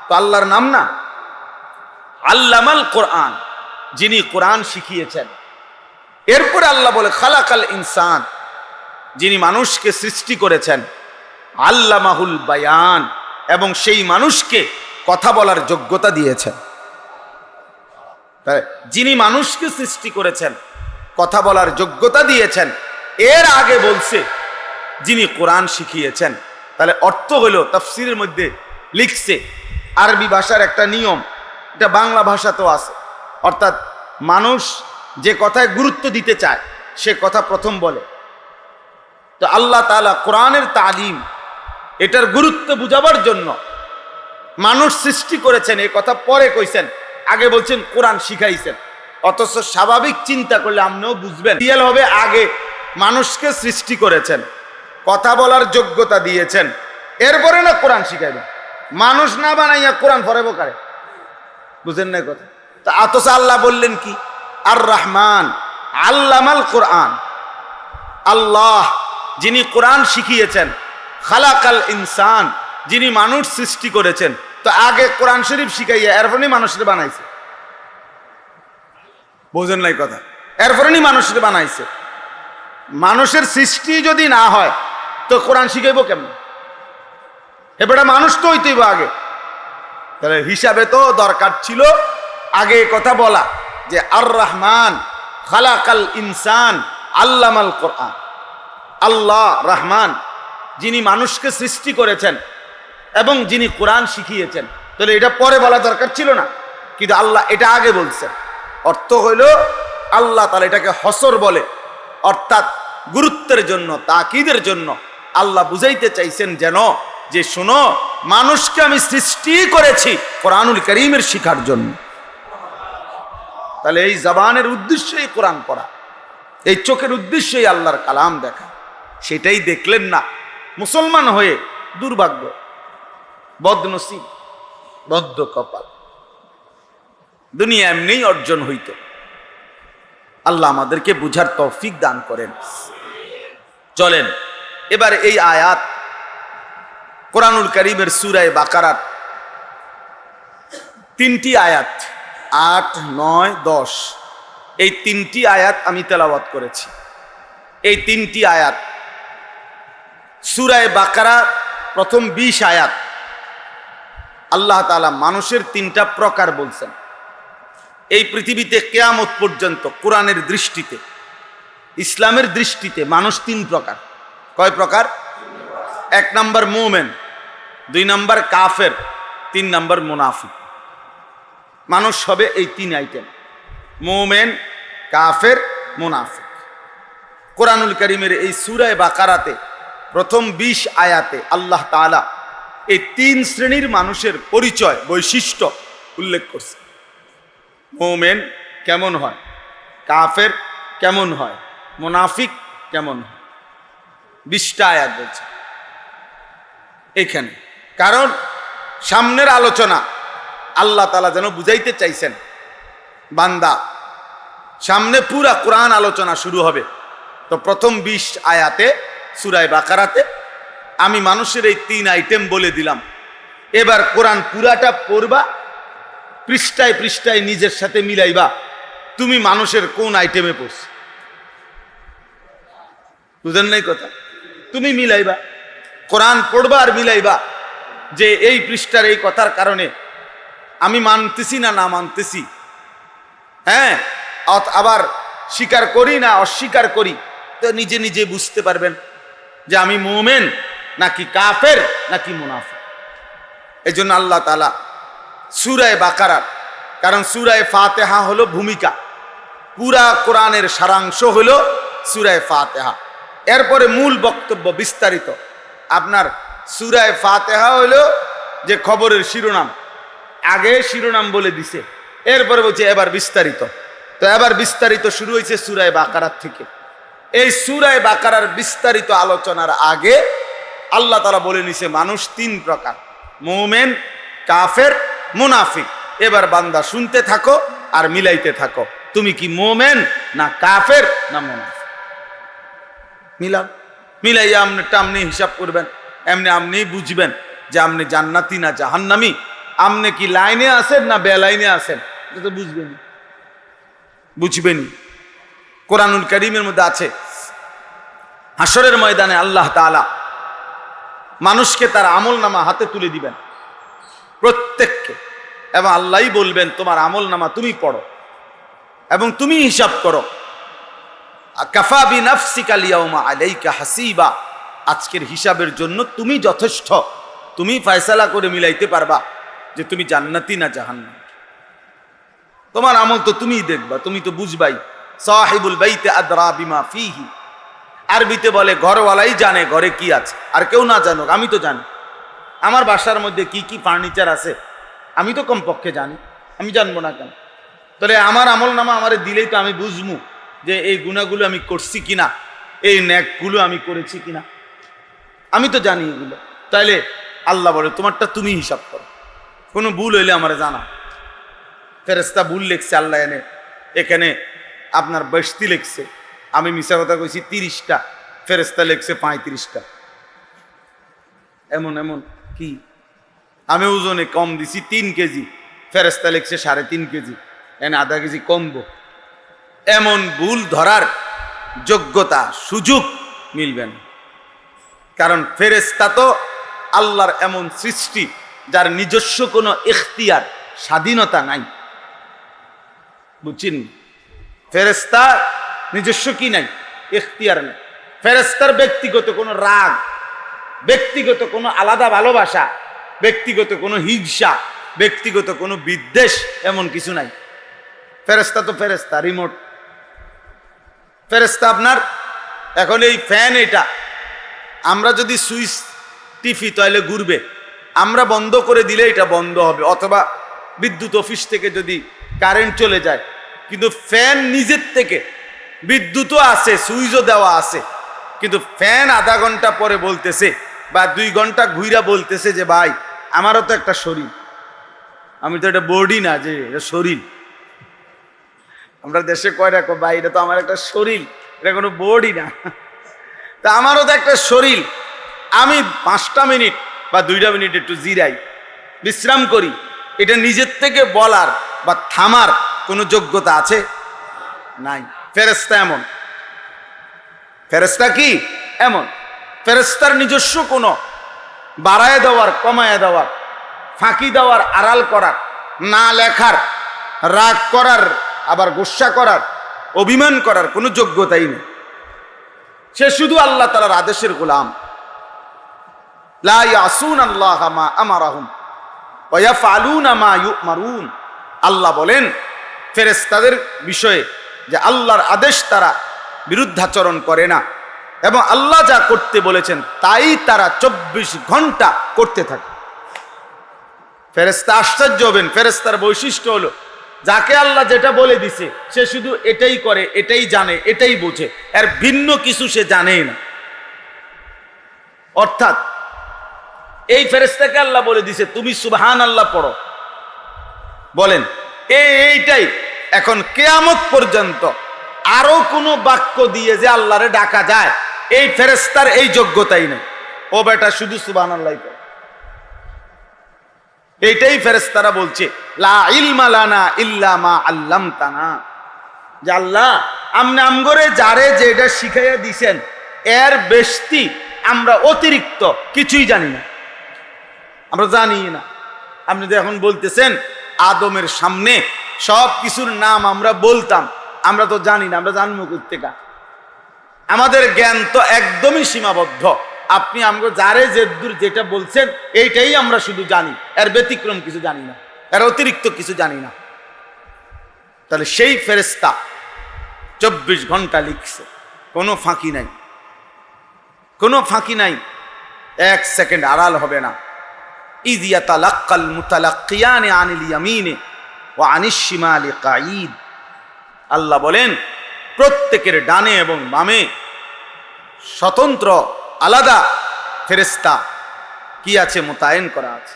S1: তো আল্লাহর নাম না। আল্লামাল কোরআন, যিনি কোরআন শিখিয়েছেন। এরপরে আল্লাহ বলে খালাকাল ইনসান, যিনি মানুষকে সৃষ্টি করেছেন। আল্লামাহুল বায়ান, এবং সেই মানুষকে কথা বলার যোগ্যতা দিয়েছেন। যিনি মানুষকে সৃষ্টি করেছেন, কথা বলার যোগ্যতা দিয়েছেন, এর আগে বলছে যিনি কোরআন শিখিয়েছেন। তাহলে অর্থ হলো, তাফসীরের মধ্যে লিখছে, আরবি ভাষার একটা নিয়ম, এটা বাংলা ভাষাতেও আছে। অর্থাৎ মানুষ যে কথায় গুরুত্ব দিতে চায় সে কথা প্রথম বলে। তো আল্লাহ তাআলা কোরআনের তালিম, এটার গুরুত্ব বুঝাবার জন্য মানুষ সৃষ্টি করেছেন এই কথা পরে কইছেন, আগে বলছেন কোরআন শিখাইছেন। অথচ স্বাভাবিক চিন্তা করলে আপনিও বুঝবেন রিয়েল হবে, আগে মানুষকে সৃষ্টি করেছেন, কথা বলার যোগ্যতা দিয়েছেন, এরপরে না কোরআন শিখাইবেন। মানুষ না বানাইয়া কোরআন পড়াবো কারে? বুঝেন না কথা? তা অথচ আল্লাহ বললেন কি? আর রহমান আল্লামাল কোরআন, আল্লাহ যিনি কোরআন শিখিয়েছেন। খালাকাল ইনসান, যিনি মানুষ সৃষ্টি করেছেন। তো আগে কোরআন শরীফ শিখাইয়া এরপরই মানুষের বানাইছে। বোঝেন নাই কথা? এরপরই মানুষের বানাইছে। মানুষের সৃষ্টি যদি না হয় তো কোরআন শিখাইব কেমন? এবারে মানুষ তো হইতেইব আগে। তাহলে হিসাবে তো দরকার ছিল আগে কথা বলা যে আর রহমান খালাকাল ইনসান আল্লামাল কোরআন। আল্লাহ রহমান, যিনি মানুষকে সৃষ্টি করেছেন এবং যিনি কোরআন শিখিয়েছেন। তাহলে এটা পরে বলা দরকার ছিল না, কিন্তু আল্লাহ এটা আগে বলছেন। অর্থ হইল আল্লাহ তাআলা এটাকে হসর বলে, অর্থাৎ গুরুত্বের জন্য, তাকিদের জন্য আল্লাহ বুঝাইতে চাইছেন যেন যে শোনো, মানুষকে আমি সৃষ্টি করেছি কোরআনুল কারীমের শিখার জন্য। তাহলে এই জবানের উদ্দেশ্যই কোরআন পড়া, এই চোখের উদ্দেশ্যই আল্লাহর কালাম দেখা। সেটাই দেখলেন না। মুসলমান হয়ে দুর্ভাগ্য, বদনসিব, বদ্ধ কপাল। দুনিয়া এমনিই অর্জন হইত। আল্লাহ আমাদেরকে বুঝার তৌফিক দান করেন। চলেন এবার এই আয়াত, কোরআনুল কারীমের সূরা বাকারার 3টি আয়াত, 8, 9, 10, এই 3টি আয়াত আমি তেলাওয়াত করেছি। এই 3টি আয়াত সূরা বাকারা প্রথম 20 আয়াত আল্লাহ তাআলা মানুষের 3টা প্রকার বলছেন। এই পৃথিবীতে কিয়ামত পর্যন্ত কোরআনের দৃষ্টিতে, ইসলামের দৃষ্টিতে মানুষ 3 প্রকার। কয় প্রকার? 1 নম্বর মুমিন, 2 নম্বর কাফের, 3 নম্বর মুনাফিক। মানুষ হবে এই 3 আইটেম: মুমিন, কাফের, মুনাফিক। কোরআনুল কারীমের এই সূরা বাকারাতে প্রথম 20 আয়াতে আল্লাহ তাআলা এই 3 শ্রেণীর মানুষের পরিচয়, বৈশিষ্ট্য উল্লেখ করছে। মুমিন কেমন হয়, কাফের কেমন হয়, মুনাফিক কেমন হয়, 20টা আয়াত বলছে এখানে। কারণ সামনের আলোচনা আল্লাহ তাআলা যেন বুঝাইতে চাইছেন, বান্দা সামনে পুরা কোরআন আলোচনা শুরু হবে। তো প্রথম 20 আয়াতে সূরা বাকারাতে আমি মানুষের এই 3 আইটেম বলে দিলাম। এবার কোরআন পুরাটা পড়বা, পৃষ্ঠায় পৃষ্ঠায় নিজের সাথে মিলাইবা তুমি মানুষের কোন আইটেমে পড়ছ। বুঝেন নাই কথা? তুমি মিলাইবা, কোরআন পড়বা আর মিলাইবা যে এই পৃষ্ঠার এই কথার কারণে আমি মানতেছি না মানতেছি, হ্যাঁ, আবার স্বীকার করি না অস্বীকার করি। তো নিজে নিজে বুঝতে পারবেন যে আমি মুমিন নাকি কাফের নাকি মুনাফিক। এই জন্য আল্লাহ তাআলা সূরা বাকারা, কারণ সূরা ফাতিহা হলো ভূমিকা, পুরা কোরআনের সারাংশ হলো সূরা ফাতিহা। এরপরে মূল বক্তব্য বিস্তারিত। আপনার সূরা ফাতিহা হলো যে খবরের শিরোনাম, আগে শিরোনাম বলে দিছে, এরপরে বলছে এবার বিস্তারিত। তো এবার বিস্তারিত শুরু হয়েছে সূরা বাকারা থেকে। এই সূরা বাকারার বিস্তারিত আলোচনার আগে আল্লাহ তাআলা বলে নিছে মানুষ 3 প্রকার: মুমিন, কাফের, মুনাফিক। এবার বান্দা শুনতে থাকো আর মিলাইতে থাকো, তুমি কি মুমিন না কাফের না মুনাফিক। মিলাইয়া আপনি হিসাব করবেন, এমনি আপনি বুঝবেন যে আপনি জান্নাতি না জাহান্নামী, আপনি কি লাইনে আছেন না বেলাইনে আছেন, এটা তো বুঝবেনই। কোরআনুল কারীমের মধ্যে আছে হাসরের ময়দানে আল্লাহ তাআলা মানুষকে তার আমলনামা হাতে তুলে দিবেন প্রত্যেককে, এবং আল্লাহই বলবেন তোমার আমলনামা তুমি পড়ো এবং তুমি হিসাব করো। কাফা বিনাফসিকা আল-ইয়াওমা আলাইকা হাসিবা, আজকের হিসাবের জন্য তুমি যথেষ্ট, তুমি ফয়সালা করে মিলাইতে পারবা যে তুমি জান্নাতি না জাহান্নামী। তোমার আমল তো তুমিই দেখবা, তুমি তো বুঝবাই। সাহিবুল বাইতে আদরা বিমা ফিহি, আরবিতে বলে ঘরওয়ালাই জানে ঘরে কি আছে, আর কেউ না জানুক, আমি তো জানি। আমার বাসার মধ্যে কি কি ফার্নিচার আছে আমি তো কমপক্ষে জানি, আমি জানবো না কেন? তাহলে আমার আমলনামা আমারে দিলেই তো আমি বুঝবো যে এই গুনাহগুলো আমি করছি কিনা, এই নেকগুলো আমি করেছি কিনা, আমি তো জানি এগুলো। তাইলে আল্লাহ বলে তোমারটা তুমি হিসাব করো, কোনো ভুল হইলে আমারে জানা। ফেরেশতা ভুল লিখছে, আল্লাহ এখানে আপনার 62 লিখছে, আমি মিছা কথা কইছি 30টা, ফেরেশতা লিখছে 35টা। এমন এমন কি আমি ওজনে কম দিছি 3 কেজি, ফেরেশতা লিখছে 3.5 কেজি, এনে আধা কেজি কমবো। এমন ভুল ধরার যোগ্যতা সুযোগ মিলবে না, কারণ ফেরেশতা তো আল্লাহর এমন সৃষ্টি যার নিজস্ব কোনো ইখতিয়ার, স্বাধীনতা নাই। বুঝছেন? ফেরেশতা নিজস্ব কি নাই? ইখতিয়ার নেই। ফেরেশতার ব্যক্তিগত কোনো রাগ, ব্যক্তিগত কোনো আলাদা ভালোবাসা, ব্যক্তিগত কোনো হিংসা, ব্যক্তিগত কোনো বিদ্বেষ, এমন কিছু নাই। ফেরেশতা তো ফেরেশতা, রিমোট ফেরেশতা। আপনার এখন এই ফ্যান, এটা আমরা যদি সুইচ টিপি তাহলে ঘুরবে, আমরা বন্ধ করে দিলে এটা বন্ধ হবে, অথবা বিদ্যুৎ অফিস থেকে যদি কারেন্ট চলে যায়। কিন্তু ফ্যান নিজের থেকে, বিদ্যুৎও আছে, সুইচও দেওয়া আছে, কিন্তু ফ্যান আধা ঘন্টা পরে বলতেছে বা 2 ঘন্টা ঘুইরা বলতেছে যে ভাই আমারও তো একটা শরীর, আমি তো এটা বডি না যে এটা শরীর। আমরা দেশে কয় রাখো ভাই এটা তো আমার একটা শরীর, এটা কোনো বডি না, তা আমারও তো একটা শরীর, আমি 5টা মিনিট বা 2টা মিনিট একটু জিরাই, বিশ্রাম করি। এটা নিজের থেকে বলার বা থামার কোনো যোগ্যতা আছে? নাই। ফেরেশতা এমন। ফেরেশতা কি এমন? ফেরেশতার নিজস্ব কোনো বাড়ায় দেওয়ার, কমায় দেওয়ার, ফাঁকি দেওয়ার, আড়াল করার, না লেখার, রাগ করার, আবার গোসা করার, অভিমান করার কোনো যোগ্যতাই নেই। সে শুধু আল্লাহ তাআলার আদেশের গোলাম। লা ইয়াসুনাল্লাহ মা আমারাহুম ওয়া ইয়াফআলুনা মা ইউমারুন। আল্লাহ বলেন ফেরেশতাদের বিষয়ে যে আল্লাহর আদেশ তারা বিরুদ্ধাচরণ করে না, এবং আল্লাহ যা করতে বলেছেন তাই তারা 24 ঘন্টা করতে থাকে। ফেরেশতা আশ্চর্য হবেন, ফেরেশতার বৈশিষ্ট্য হলো যাকে আল্লাহ যেটা বলে দিছে সে শুধু এটাই করে, এটাই জানে, এটাই বোঝে, এর ভিন্ন কিছু সে জানেই না। অর্থাৎ এই ফেরেশতাকে আল্লাহ বলে দিছে তুমি সুবহানাল্লাহ পড়ো, বলেন এইটাই। এখন কিয়ামত পর্যন্ত আরো কোনো বাক্য দিয়ে যে আল্লাহরে ডাকা যায়, এই ফেরেশতার এই যোগ্যতাই নেই। ও বেটা শুধু সুবহানাল্লাহ পড়ো, এইটাই ফেরেশতারা বলছে লা ইলমা লানা ইল্লা মা আল্লামতানা, যে আল্লাহ আপনি আমগরে যারে যেটা শিখাইয়া দিছেন এর বেশি আমরা অতিরিক্ত কিছুই জানি না, আমরা জানি না। আপনি তো এখন বলতেছেন আদমের সামনে সব কিছুর নাম আমরা বলতাম, আমরা তো জানি না, আমরা জানবো কোত্থেকে? আমাদের জ্ঞান তো একদমই সীমাবদ্ধ। আপনি আমাকে যারে যেদূর যেটা বলছেন এইটাই আমরা শুধু জানি, এর ব্যতিক্রম কিছু জানি না, এর অতিরিক্ত কিছু জানি না। তাহলে সেই ফেরেশতা 24 ঘন্টা লিখছে, কোনো ফাঁকি নাই, কোনো ফাঁকি নাই, 1 সেকেন্ড আড়াল হবে না। ইয ইয়াতালাক্কাল মুতালাক্কিয়ানি আনিল ইয়ামিনি ওয়া আনিশ শিমালি কাঈদ। আল্লাহ বলেন প্রত্যেকের ডানে এবং বামে স্বতন্ত্র আলাদা ফেরেশতা কি আছে? মোতায়েন করা আছে।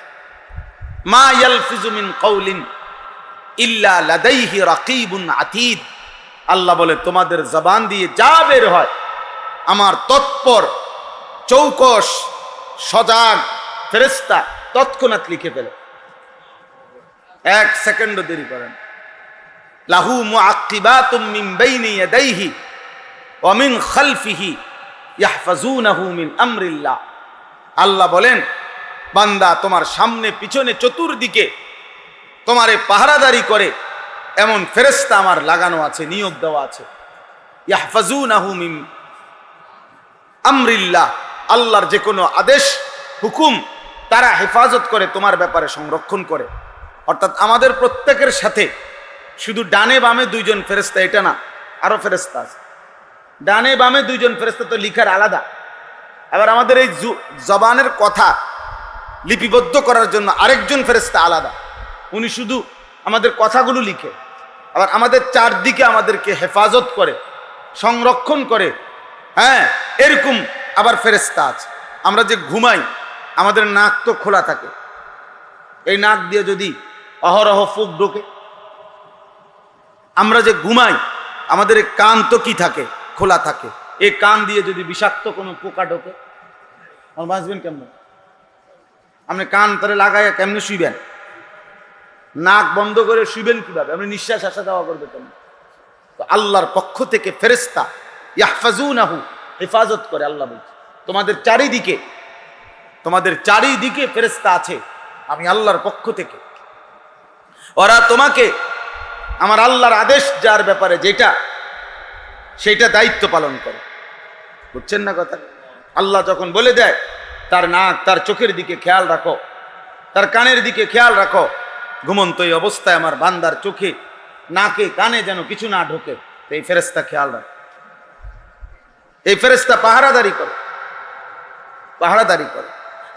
S1: মা ইয়ালফিজু মিন কাউলিন ইল্লা লাদাইহি রাকিবুন আতীদ। আল্লাহ বলে তোমাদের জবান দিয়ে যা বের হয় আমার তৎপর চৌকস সজাগ ফেরেশতা তৎক্ষণাৎ লিখে ফেলে, 1 সেকেন্ডও দেরি করেন। লাহু মুআক্কিবাতুম মিন বাইনি ইয়াদাইহি ওয়া মিন খালফিহি ইয়াহফাজুনাহু মিন আমরিল্লাহ। আল্লাহ বলেন বান্দা তোমার সামনে পিছনে চতুর্দিকে তোমারে পাহারাদারি করে এমন ফেরেশতা আমার লাগানো আছে, নিয়োগ দেওয়া আছে। ইয়াহফাজুনাহু মিন আমরিল্লাহ, আল্লাহর যে কোনো আদেশ হুকুম তারা হেফাজত করে, তোমার ব্যাপারে সংরক্ষণ করে। অর্থাৎ আমাদের প্রত্যেকের সাথে শুধু ডানে বামে 2 জন ফেরেশতা এটা না, আরো ফেরেশতা আছে। ডানে বামে 2 জন ফেরেশতা তো লিখার আলাদা, আবার আমাদের এই জবানের কথা লিপিবদ্ধ করার জন্য আরেকজন ফেরেশতা আলাদা, উনি শুধু আমাদের কথাগুলো লিখে, আবার আমাদের চারদিকে আমাদেরকে হেফাজত করে, সংরক্ষণ করে। হ্যাঁ, এরকম আবার ফেরেশতা আছে। আমরা যে ঘুমাই আমাদের নাক তো খোলা থাকে, এই নাক দিয়ে যদি অহরহ ফুক ঢোকে, আমরা যে ঘুমাই আমাদের কান তো কি থাকে? খোলা থাকে। এই কান দিয়ে যদি বিষাক্ত কোনো পোকা ঢোকে, আমার বাঁচবেন কেমন? আপনি কান তারে লাগাইয়া কেমনে শুইবেন? নাক বন্ধ করে শুইবেন কিভাবে? আপনি নিঃশ্বাস আসা যাওয়া করবে কেমন? তো আল্লাহর পক্ষ থেকে ফেরেশতা ইয়াহফাজুনাহু হেফাজত করে। আল্লাহ বলছে তোমাদের চারিদিকে ফেরেশতা আছে আমি আল্লাহর পক্ষ থেকে। ওরা তোমাকে আমার আল্লাহর আদেশ যার ব্যাপারে যেটা, সেইটা দায়িত্ব পালন করে। বুঝছেন না কথা? আল্লাহ যখন বলে দেয় তার নাক তার চোখের দিকে খেয়াল রাখো, তার কানের দিকে খেয়াল রাখো, ঘুমন্ত এই অবস্থায় আমার বান্দার চোখে নাকে কানে যেন কিছু না ঢোকে, তো এই ফেরেশতা খেয়াল রাখে। এই ফেরেশতা পাহারাদারি করে, পাহারাদারি করে।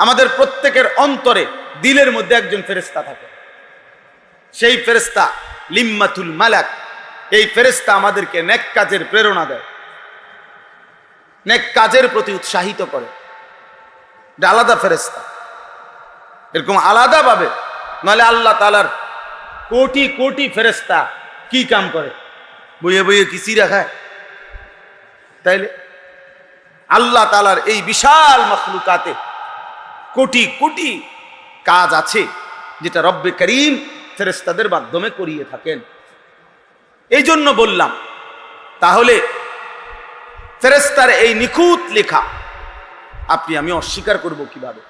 S1: আমাদের প্রত্যেকের অন্তরে দিলের মধ্যে একজন ফেরেশতা থাকে, সেই ফেরেশতা লিম্মাতুল মালাক। এই ফেরেশতা আমাদেরকে নেক কাজের প্রেরণা দেয়, নেক কাজের প্রতি উৎসাহিত করে। এটা আলাদা ফেরেশতা, এরকম আলাদা ভাবে, নাহলে আল্লাহ তাআলার কোটি কোটি ফেরেশতা কি কাম করে? বইয়ে বইয়ে কি চিরা খায়? তাইলে আল্লাহ তাআলার এই বিশাল মাখলুকাতে কোটি কোটি কাজ আছে যেটা রব্বে করিম ফেরেশতাদের মাধ্যমে করিয়ে থাকেন। এই জন্য বললাম, তাহলে ফেরেশতার এই নিখুঁত লেখা আপনি আমি অস্বীকার করব কিভাবে?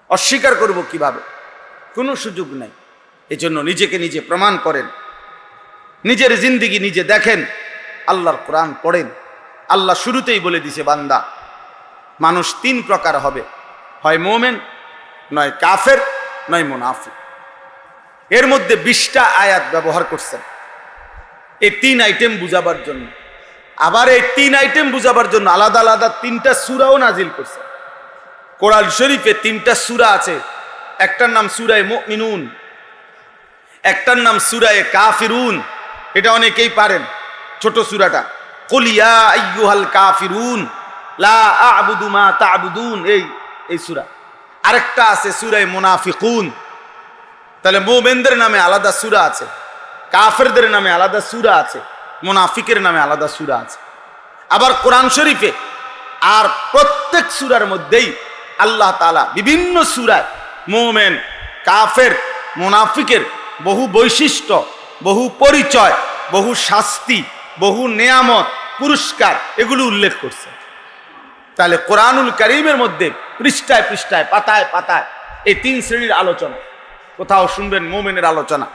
S1: অস্বীকার করব কিভাবে? কোনো সুযোগ নাই। এজন্য নিজেকে নিজে প্রমাণ করেন, নিজের জিন্দেগি নিজে দেখেন, আল্লাহর কোরআন পড়েন। আল্লাহ শুরুতেই বলে দিছে, বান্দা মানুষ তিন প্রকার হবে, হয় মোমেন, নয় কাফের, নয় মুনাফিক। এর মধ্যে 20টা আয়াত ব্যবহার করছেন এই তিন আইটেম বুঝাবার জন্য। আবার এই তিন আইটেম বুঝাবার জন্য আলাদা আলাদা 3টা সূরাও নাজিল করছেন। কোরআন শরীফে 3টা সূরা আছে, একটার নাম সূরায়ে মুমিনুন, একটার নাম সূরায়ে কাফিরুন। এটা অনেকেই পারেন, ছোট সূরাটা, কুল ইয়া আইয়ুহাল কাফিরুন লা আ'বুদু মা তা'বুদুন, এই সূরা। আরেকটা আছে সূরায়ে মুনাফিকুন। তাহলে মুমিনদের নামে আলাদা সূরা আছে, কাফেরদের নামে আলাদা সূরা আছে, মুনাফিকের নামে আলাদা সূরা আছে। আবার কোরআন শরীফে আর প্রত্যেক সূরার মধ্যেই আল্লাহ তাআলা বিভিন্ন সূরায় মুমিন, কাফের, মুনাফিকের বহু বৈশিষ্ট্য, বহু পরিচয়, বহু শাস্তি, বহু নেয়ামত, পুরস্কার এগুলো উল্লেখ করছে। তাহলে কোরআনুল কারীমের মধ্যে পৃষ্ঠায় পৃষ্ঠায়, পাতায় পাতায় এই 3 শ্রেণীর আলোচনা। কোথাও শুনবেন মুমিনের আলোচনা,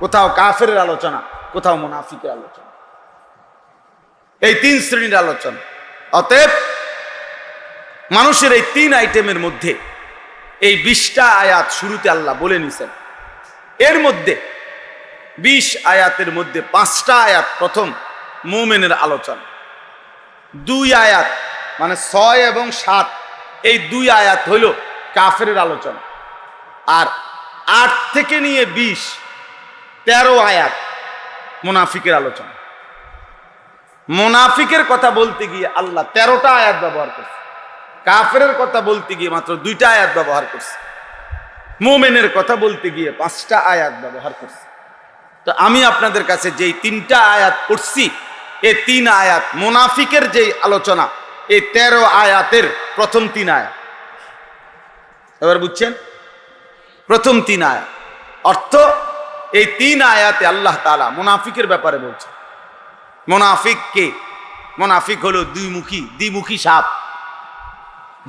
S1: কোথাও কাফেরের আলোচনা, কোথাও মুনাফিকের আলোচনা, এই 3 শ্রেণীর আলোচনা। অতএব মানুষের এই 3 আইটেমের মধ্যে এই 20টা আয়াত শুরুতে আল্লাহ বলে নিছেন। এর মধ্যে 20 আয়াতের মধ্যে 5টা আয়াত প্রথম মুমিনের আলোচনা, 2 আয়াত মানে 6 এবং 7 এই 2 আয়াত হইল কাফেরের আলোচনা। আর 8 থেকে নিয়ে 20 13 আয়াত মুনাফিকের আলোচনা। মুনাফিকের কথা বলতে গিয়ে আল্লাহ 13টা আয়াত ব্যবহার করছে, কাফেরের কথা বলতে গিয়ে মাত্র 2টা আয়াত ব্যবহার করছে, মুমিনের কথা বলতে গিয়ে 5টা আয়াত ব্যবহার করছে। তো আমি আপনাদের কাছে যেই 3টা আয়াত পড়ছি, এই 3 আয়াত মুনাফিকের যেই আলোচনা, এই 13 আয়াতের প্রথম 3 আয়াত। এবার বুঝছেন? প্রথম 3 আয়াত অর্থ, এই 3 আয়াতে আল্লাহ তাআলা মুনাফিকের ব্যাপারে বলছে। মুনাফিক কে? মুনাফিক হলো দ্বিমুখী সাপ,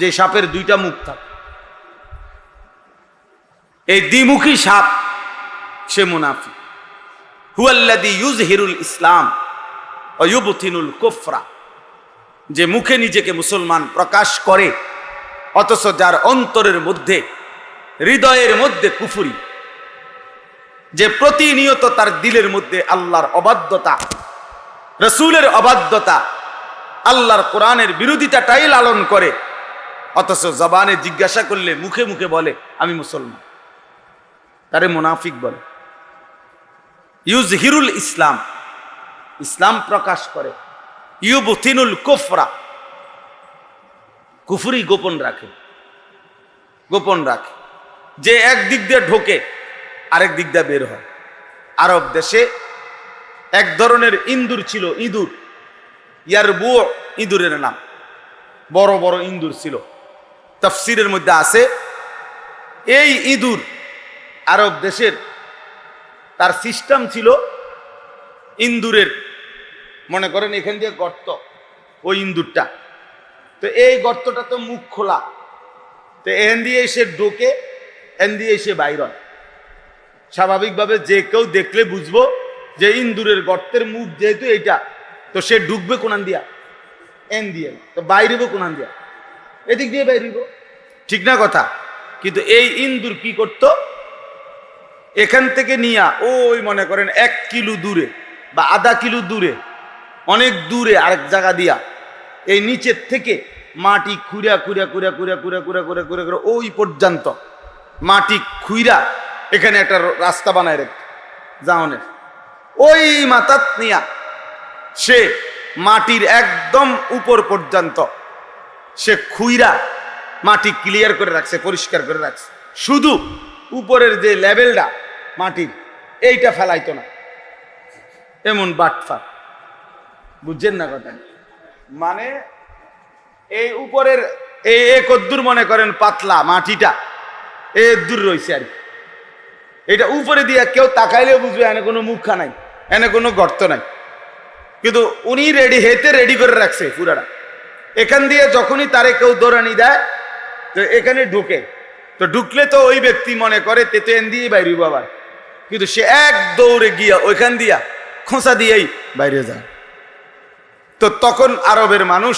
S1: যে সাপের 2টা মুখ থাকে। এই দ্বিমুখী সাপ সে মুনাফিক। হুয়াল্লাযী ইউযহিরুল ইসলাম ওয়া ইউবতিনুল কুফরা, যে মুখে নিজেকে মুসলমান প্রকাশ করে অথচ যার অন্তরের মধ্যে, হৃদয়ের মধ্যে কুফরি, যে প্রতিনিয়ত তার দিলের মধ্যে আল্লাহর অবাধ্যতা, রাসূলের অবাধ্যতা, আল্লাহর কোরআনের বিরোধিতাটাই লালন করে, অথচ জবানে জিজ্ঞাসা করলে মুখে মুখে বলে আমি মুসলমান, তারে মুনাফিক বলে। ইউযহিরুল ইসলাম, ইসলাম প্রকাশ করে, ইউবতিনুল কুফরা, কুফরি গোপন রাখে, গোপন রাখে। যে এক দিক দিয়ে ঢোকে আরেক দিক দিয়ে বের হয়। আরব দেশে এক ধরনের ইঁদুর ছিল, ইঁদুর, ইয়ারবু ইঁদুরের নাম, বড় বড় ইঁদুর ছিল। তাফসীরের মধ্যে আছে এই ইঁদুর আরব দেশের, তার সিস্টেম ছিল ইঁদুরের, মনে করেন এখান দিয়ে গর্ত, ওই ইঁদুরটা, তো এই গর্তটা তো মুখ খোলা, তো এখান দিয়ে এসে ঢোকে, এখান দিয়ে এসে বাইর হয়। স্বাভাবিকভাবে যে কেউ দেখলে বুঝবো যে ইন্দুরের গর্তের মুখ যেহেতু এইটা, তো সে ঢুকবে কোনান দিয়া? এন দিয়ে। তো বাইরেব কোনান দিয়া? এদিক দিয়ে বাইরেব, ঠিক না কথা? কিন্তু এই ইন্দুর কি করত, এখান থেকে নিয়া ওই মনে করেন 1 কিলো দূরে বা আধা কিলো দূরে, অনেক দূরে আরেক জায়গা দিয়া এই নিচের থেকে মাটি খুঁড়া খুঁড়া খুঁড়া খুঁড়া খুঁড়া খুঁড়া খুঁড়া খুঁড়া খুঁড়া ওই পর্যন্ত মাটি খুঁড়া এখানে একটা রাস্তা বানায় রেখে যাওনের, ওই মাথাত নিয়া সে মাটির একদম উপর পর্যন্ত সে খুইরা মাটি ক্লিয়ার করে রাখছে, পরিষ্কার করে রাখছে। শুধু উপরের যে লেভেলটা মাটির এইটা ফেলাইতো না। এমন বাটফার, বুঝছেন না কথা? মানে এই উপরের এই কদ্দুর মনে করেন পাতলা মাটিটা এ দূর রয়েছে আর কি, এটা উপরে দিয়ে কেউ তাকাইলেও বুঝবে এনে কোনো মুখা নাই, এনে কোনো গর্ত নাই। কিন্তু উনি রেডি করে রাখছে পুরাটা। এখান দিয়ে যখনই তারে কেউ দৌড়ানি দেয় তো এখানে ঢুকে, তো ঢুকলে তো ওই ব্যক্তি মনে করে তেতেন দিয়ে বাইরে বাবার, কিন্তু সে এক দৌড়ে গিয়া ওইখান দিয়া খোঁচা দিয়েই বাইরে যায়। তো তখন আরবের মানুষ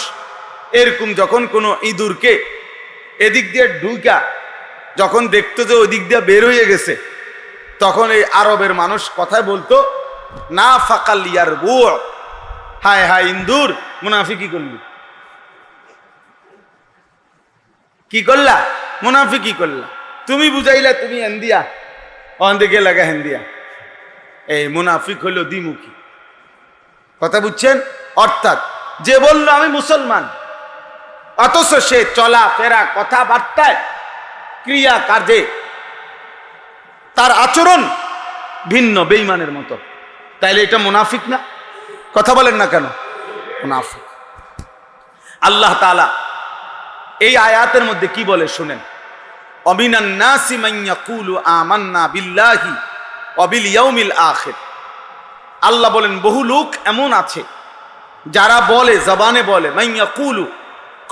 S1: এরকম যখন কোনো ইঁদুরকে এদিক দিয়ে ঢুকা যখন দেখতো যে ওই দিক দিয়ে বের হয়ে গেছে, তখন এই আরবের মানুষ কথায় বলতো না ফাকাল ইয়ার বু, হায় হায় ইন্দুর মুনাফিকি করলি, কি করলা? মুনাফিকি করলা, তুমি বুঝাইলা তুমি হেন্দিয়া অন্দিকে লাগা হেন্দিয়া। এই মুনাফিক হইল দ্বিমুখী কথা, বুঝছেন? অর্থাৎ যে বলল আমি মুসলমান, অথচ সে চলা ফেরা কথাবার্তায় ক্রিয়া কাজে তার আচরণ ভিন্ন, বেঈমানের মতো, তাইলে এটা মুনাফিক না? কথা বলেন না কেন? মুনাফিক। আল্লাহ তাআলা এই আয়াতের মধ্যে কি বলে শুনেন, অমিনান নাসি মান ইয়াকুলু আমান্না বিল্লাহি ওয়া বিল ইয়াউমিল আখির। আল্লাহ বলেন বহু লোক এমন আছে যারা বলে, জবানে বলে, মান ইয়াকুলু,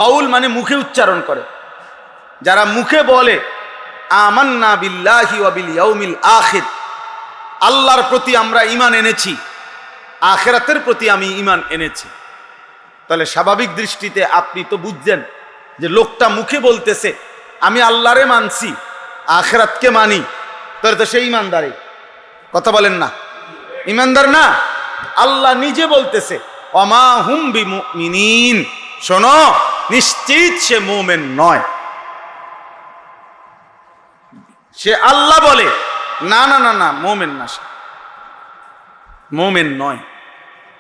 S1: কাউল মানে মুখে উচ্চারণ করে, যারা মুখে বলে আমান্না বিল্লাহি ওয়া বিল ইয়াউমিল আখির, আল্লাহর প্রতি আমরা ঈমান এনেছি, আখিরাতের প্রতি আমি ঈমান এনেছি। তাহলে স্বাভাবিক দৃষ্টিতে আপনি তো বুঝছেন যে লোকটা মুখে বলতেছে আমি আল্লাহরে মানছি, আখিরাতকে মানি, তাহলে তো সেই ঈমানদারই। কথা বলেন না? ঈমানদার না? আল্লাহ নিজে বলতেছে ওমা হুম বিমুমিনিন, শোনো নিশ্চিত সে মুমিন নয়। সে আল্লাহ বলে না না না না মুমিন না, সে মুমিন নয়,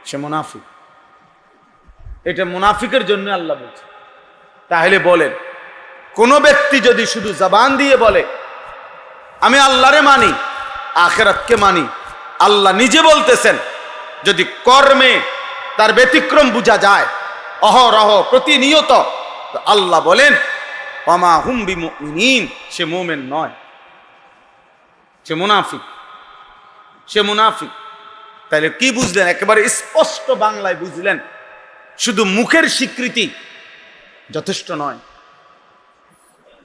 S1: সে মুনাফিক। এটা মুনাফিকের জন্য আল্লাহ বলছে। তাহলে বলেন কোন ব্যক্তি যদি শুধু জবান দিয়ে বলে আমি আল্লাহরে মানি, আখিরাতকে মানি, আল্লাহ নিজে বলতেছেন যদি কর্মে তার ব্যতিক্রম বোঝা যায় অহরহ প্রতিনিয়ত, তো আল্লাহ বলেন ওমা হুম বিমুমিনিন, সে মুমিন নয়, সে মুনাফিক, সে মুনাফিক। তাহলে কি বুঝলেন? একেবারে স্পষ্ট বাংলায় বুঝলেন, শুধু মুখের স্বীকৃতি যথেষ্ট নয়,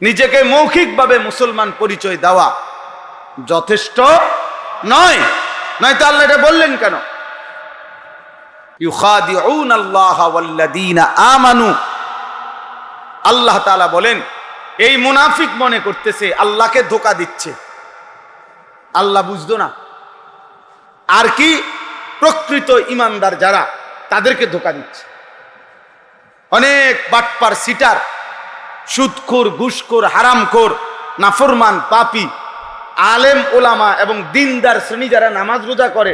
S1: নিজেকে মৌখিকভাবে মুসলমান পরিচয় দেওয়া যথেষ্ট নয়। নয়তো আল্লাহ এটা বললেন কেন? ইউখাদিউনা আল্লাহ ওয়াল্লাযীনা আমানু, আল্লাহ তাআলা বলেন এই মুনাফিক মনে করতেছে আল্লাহকে ধোঁকা দিচ্ছে। আল্লাহ বুঝতো না? আর কি প্রকৃত ঈমানদার যারা তাদেরকে ধোঁকা দিচ্ছে। অনেক বাটপার, সিটার, সুদখোর, ঘুষখোর, হারামখোর, নাফরমান, পাপী, আলেম ওলামা এবং দিনদার শ্রেণী যারা নামাজ রোজা করে,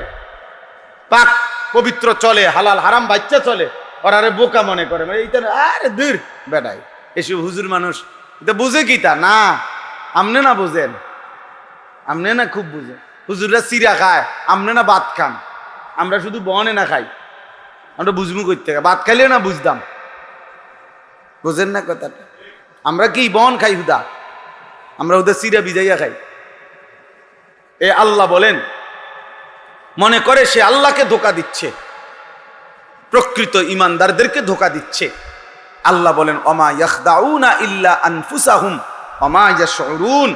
S1: পাক পবিত্র চলে, হালাল হারাম বাচ্চা চলে, ওরা আরে বোকা মনে করে, এইটা আরে দূর বেটাই এসব হুজুর মানুষ, এটা বুঝে কি তা না? আমনে না বুঝেন, আমনে না খুব বুঝে। হুজুররা চিরা খায়, আমনে না ভাত খান, আমরা শুধু বনে না খাই, আমরা বুঝবো করতে, ভাত খাইলে না বুঝতাম, বুঝেন না কথাটা? আমরা কি বন খাই হুদা, আমরা হুদা চিরা ভিজাইয়া খাই। এ আল্লাহ বলেন মনে করে সে আল্লাহকে ধোঁকা দিচ্ছে, প্রকৃত ঈমানদারদেরকে ধোঁকা দিচ্ছে। আল্লাহ বলেন ওমা ইয়াখদাউনা ইল্লা আনফুসাহুম ওমা ইয়াশউরুন,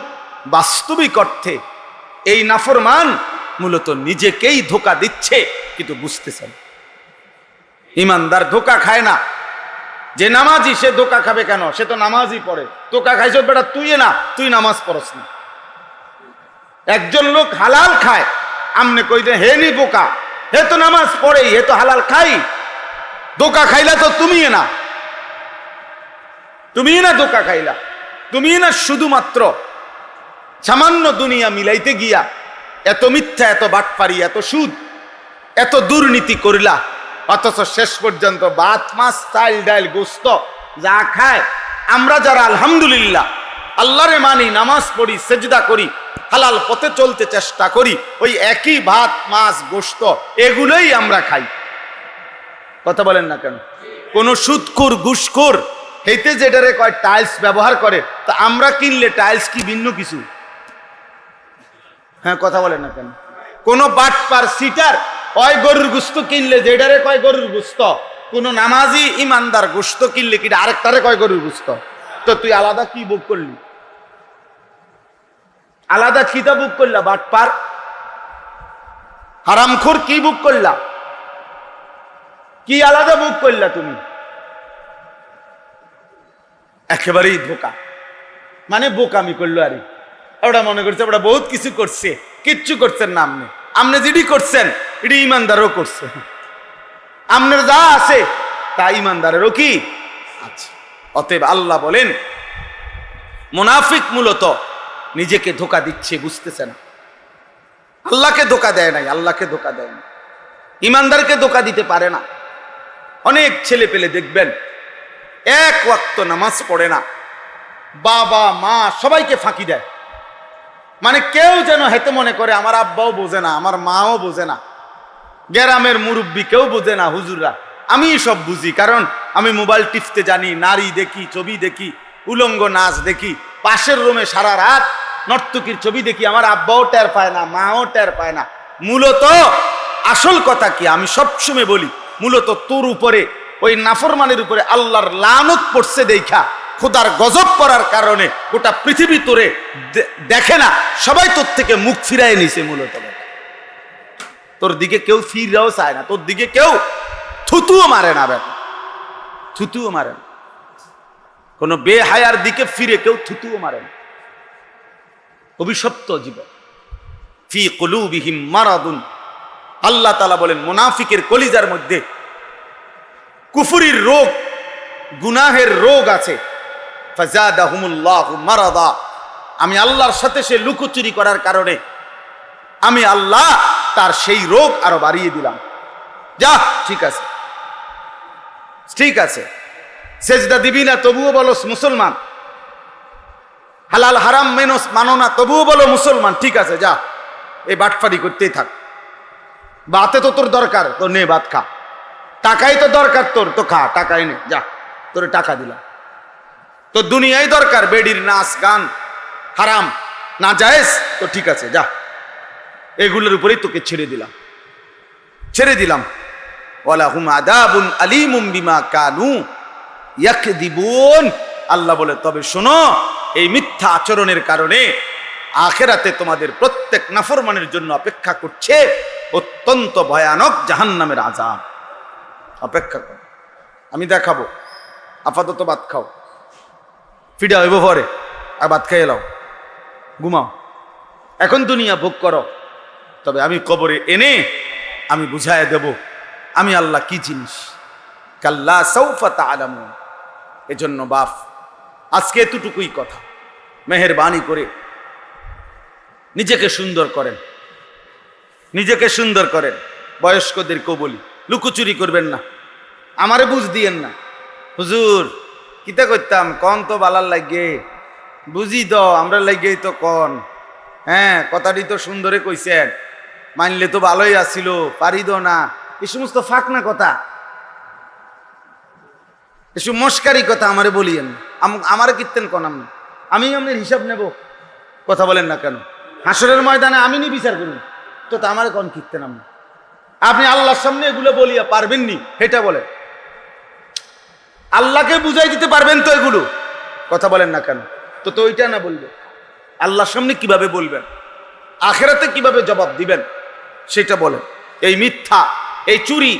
S1: বাস্তবিক অর্থে এই নাফরমান মূলত নিজেকেই ধোঁকা দিচ্ছে, কিন্তু বুঝতেছেন। ইমানদার ধোঁকা খায় না। যে নামাজি সে ধোঁকা খাবে কেন? সে তো নামাজই পড়ে। ধোঁকা খাইছ বেটা তুই না, তুই নামাজ পড়স না। একজন লোক হালাল খায়, আমনে কই দে হে নি বোকা, হে তো নামাজ পড়ে, হে তো হালাল খাই। ধোঁকা খাইলা তো তুমি না, তুমি না ধোঁকা খাইলা, তুমি না শুধুমাত্র সামান্য দুনিয়া মিলাইতে গিয়া এত মিথ্যা, এত বাটপারি, এত সুদ, এত দুর্নীতি করিলা, অথচ শেষ পর্যন্ত ভাত মাছ চাল ডাল গোস্ত যা খায় আমরা যারা আলহামদুলিল্লাহ আল্লাহরে মানি, নামাজ পড়ি, সেজদা করি, হালাল পথে চলতে চেষ্টা করি, ওই একই ভাত মাছ গোস্ত এগুলোই আমরা খাই। কথা বলেন না কেন? কোন সুদখোর ঘুষখোর হেইতে যেটারে কয় টাইলস ব্যবহার করে, তা আমরা কিনলে টাইলস কি ভিন্ন কিছু? হ্যাঁ, কথা বলেন না কেন? কোন বাটপার সিটার কয় গরুর গোস্ত কিনলে যেটারে কয় গরুর গোস্ত, কোন নামাজি ইমানদার গোস্ত কিনলে কি আরেকটারে কয় গরুর গোস্ত। তো তুই আলাদা কি বুক করলি? আলাদা খিতা বুক করলা? বাটপার হারামখোর কি বুক করলা? কি আলাদা বুক করলা তুমি? একেবারেই ধোকা, মানে বোকামি করলো। আরে ওটা মনে করছে ওটা বহুত কিছু করছে, কিচ্ছু করছেন না। আপনি আপনি যেটি করছেন এটি ইমানদারও করছে। আপনার যা আছে তা ইমানদারেরও কি আছে। অতএব আল্লাহ বলেন মুনাফিক মূলত নিজেকে ধোকা দিচ্ছে, বুঝতেছে না। আল্লাহকে ধোকা দেয় নাই, আল্লাহকে ধোকা দেয় না, ইমানদারকে ধোকা দিতে পারে না। অনেক ছেলে পেলে দেখবেন এক ওয়াক্ত নামাজ পড়ে না, বাবা মা সবাইকে ফাঁকি দেয়। মানে কেউ যেন হেতে মনে করে আমার আব্বাও বোঝে না, আমার মাও বোঝে না, গ্রামের মুরব্বী কেউ বোঝে না, হুজুররা আমি সব বুঝি, কারণ আমি মোবাইল টিপতে জানি, নারী দেখি, ছবি দেখি, উলঙ্গ নাচ দেখি, পাশের রুমে সারা রাত নর্তকীর ছবি দেখি, আমার আব্বাও টের পায় না, মাও টের পায় না। মূলত আসল কথা কি আমি সবসময় বলি, মূলত তোর উপরে ওই নাফরমানের উপরে আল্লাহর লানত পড়ছে দেখা, খোদার গজব পড়ার কারণে গোটা পৃথিবী তোরে দেখে না, সবাই তোর থেকে মুখ ফিরায় নিছে। মূলত তোর দিকে কেউ ফিরাও চায় না, তোর দিকে কেউ থুতুও মারে না, বেটা থুতুও মারে না। কোন বেহায়ার দিকে ফিরে কেউ থুতুও মারে না। অভিশপ্ত জীবন। ফি কুলুবিহিম মারাদুন, আল্লাহ তাআলা বলেন মুনাফিকের কলিজার মধ্যে কুফরির রোগ, গুনাহের রোগ আছে। ফাজাদাহুমুল্লাহু মারাদা, আমি আল্লাহর সাথে সে লুকোচুরি করার কারণে আমি আল্লাহ তার সেই রোগ আরো বাড়িয়ে দিলাম। যা ঠিক আছে, ঠিক আছে, সেজদা দিবি না তবুও বলো মুসলমান, হালাল হারাম মেনস মানো না তবুও বলো মুসলমান, ঠিক আছে যা, এই বাটফারি করতেই থাক। বাতে তো তোর দরকার, তো নে ভাত খা। টাকাই তো দরকার তোর, তো খা, টাকাই নে, যা তোরে টাকা দিলাম। তো দুনিয়ায় দরকার, বেডির নাচ গান হারাম না জায়েজ, তো ঠিক আছে যা, এগুলোর উপরেই তোকে ছেড়ে দিলাম, ছেড়ে দিলাম। ওয়ালাহুম আযাবুন আলীমুম বিমা কানু ইয়াকযিবুন, আল্লাহ বলে তবে শোনো, এই মিথ্যা আচরণের কারণে আখিরাতে তোমাদের প্রত্যেক নাফরমানের জন্য অপেক্ষা করছে অত্যন্ত ভয়ানক জাহান্নামের আযাব। অপেক্ষা কর, আমি দেখাবো। আপাতত ভাত খাও, ফিডা হইব পরে, আর ভাত খাইয়ে লাও, ঘুমাও। এখন দুনিয়া ভোগ করো, তবে আমি কবরে এনে আমি বুঝাইয়া দেব আমি আল্লাহ কি জিনিস। কাল্লা সাউফা তা'লামুন। এজন্য বাপ আজকে এতটুকুই কথা, মেহেরবানি করে নিজেকে সুন্দর করেন, নিজেকে সুন্দর করেন। বয়স্কদেরকেও বলি লুকোচুরি করবেন না, আমারে বুঝ দিয়েন না। হুজুর কিতা করতাম কন তো বালার লাগে, বুঝি তো আমরা লাগেই তো কন। হ্যাঁ কথাটি তো সুন্দরে কইছেন, মানলে তো ভালোই আসছিল, পারিদ না, এই সমস্ত ফাঁক না কথা, এসব মস্কারি কথা আমারে বলিয়েন। আমারে কীর্তেন কন, আমি আপনার হিসাব নেব। কথা বলেন না কেন? হাসরের ময়দানে আমি নি বিচার করুন, তো আমারে কন কীর্তেন আপনি আল্লাহর সামনে এগুলো বলিয়া পারবেননি, এটা বলেন। আল্লাহকে বুঝাই দিতে পারবেন তো এগুলো? কথা বলেন না কেন? তো ওইটা না বলবে, আল্লাহর সামনে কিভাবে বলবেন, আখিরাতে কিভাবে জবাব দিবেন, সেটা বলেন। এই মিথ্যা, এই চুরি,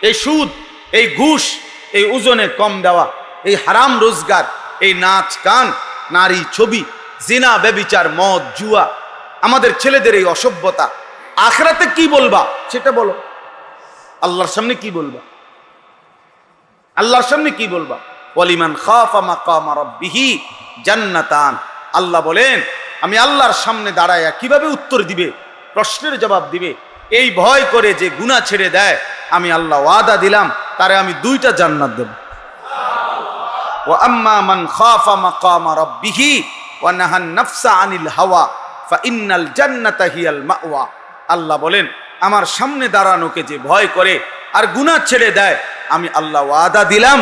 S1: এই সুদ, এই ঘুষ, এই ওজনে কম দেওয়া, এই হারাম রোজগার, এই নাচ গান, নারী ছবি, জিনা, ব্যভিচার, মদ, জুয়া, আমাদের ছেলেদের এই অসভ্যতা, আখিরাতে কি বলবা সেটা বলো। আল্লাহর সামনে কি বলবা? আল্লাহর সামনে কি বলবা? ওয়ালিমান খাফা মাকামা রাব্বিহি জান্নাতান। আল্লাহ বলেন, আমি আল্লাহর সামনে দাঁড়ায়া কিভাবে উত্তর দিবে, প্রশ্নের জবাব দিবে, এই ভয় করে যে গুনাহ ছেড়ে দেয়, আমি আল্লাহ ওয়াদা দিলাম তারে আমি 2টা জান্নাত দেব। ওয়া আম্মা মান খাফা মাকামা রাব্বিহি ওয়া নাহান নাফসা আনিল হাওয়া ফা ইন্নাল জান্নাতা হিয়াল মাওয়া। আল্লাহ বলেন, আমার সামনে দাঁড়ানোকে যে ভয় করে আর গুনাহ ছেড়ে দেয়, আমি আল্লাহ ওয়াদা দিলাম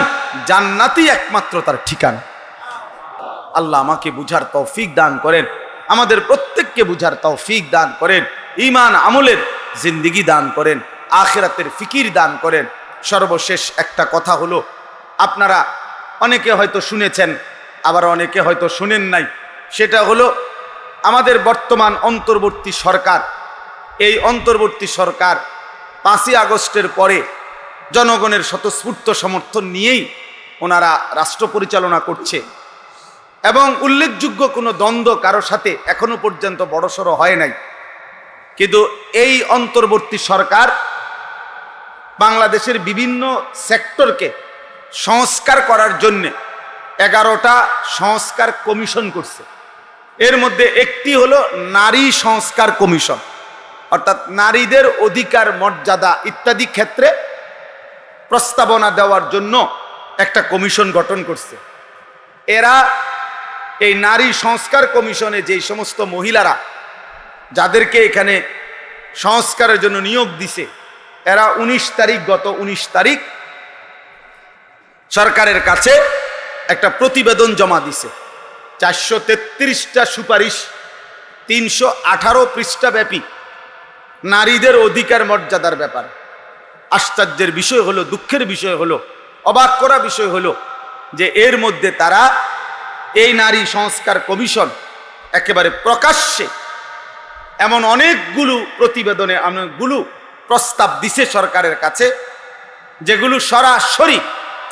S1: জান্নাতই একমাত্র তার ঠিকানা। আল্লাহ আমাকে বুঝার তৌফিক দান করেন, আমাদের প্রত্যেককে বুঝার তৌফিক দান করেন, ঈমান আমলের জিন্দেগি দান করেন, আখিরাতের ফিকির দান করেন। সর্বশেষ একটা কথা হলো, আপনারা অনেকে হয়তো শুনেছেন, আবার অনেকে হয়তো শুনেন নাই। সেটা হলো আমাদের বর্তমান অন্তর্বর্তী সরকার, এই অন্তর্বর্তী সরকার 5ই আগস্টের পরে জনগণের স্বতঃস্ফূর্ত সমর্থন নিয়েই ওনারা রাষ্ট্র পরিচালনা করছে এবং উল্লেখযোগ্য কোনো দ্বন্দ্ব কারো সাথে এখনো পর্যন্ত বড়সড় হয় নাই। কিন্তু এই অন্তর্বর্তী সরকার বাংলাদেশের বিভিন্ন সেক্টরকে সংস্কার করার জন্যে 11টা সংস্কার কমিশন করছে। এর মধ্যে একটি হলো নারী সংস্কার কমিশন, অর্থাৎ নারীদের অধিকার, মর্যাদা ইত্যাদি ক্ষেত্রে প্রস্তাবনা দেওয়ার জন্য একটা কমিশন গঠন করছে। এরা এই নারী সংস্কার কমিশনে যেই সমস্ত মহিলারা যাদেরকে এখানে সংস্কারের জন্য নিয়োগ দিছে, এরা 19 তারিখ, গত 19 তারিখ সরকারের কাছে একটা প্রতিবেদন জমা দিছে। 433টা সুপারিশ, 318 পৃষ্ঠা ব্যাপী নারীদের অধিকার মর্যাদার ব্যাপার। আশ্চর্যের বিষয় হলো, দুঃখের বিষয় হলো, অবাক করা বিষয় হলো যে এর মধ্যে তারা এই নারী সংস্কার কমিশন একেবারে প্রকাশ্যে এমন অনেকগুলো প্রতিবেদনে অনেকগুলো প্রস্তাব দিছে সরকারের কাছে, যেগুলো সরাসরি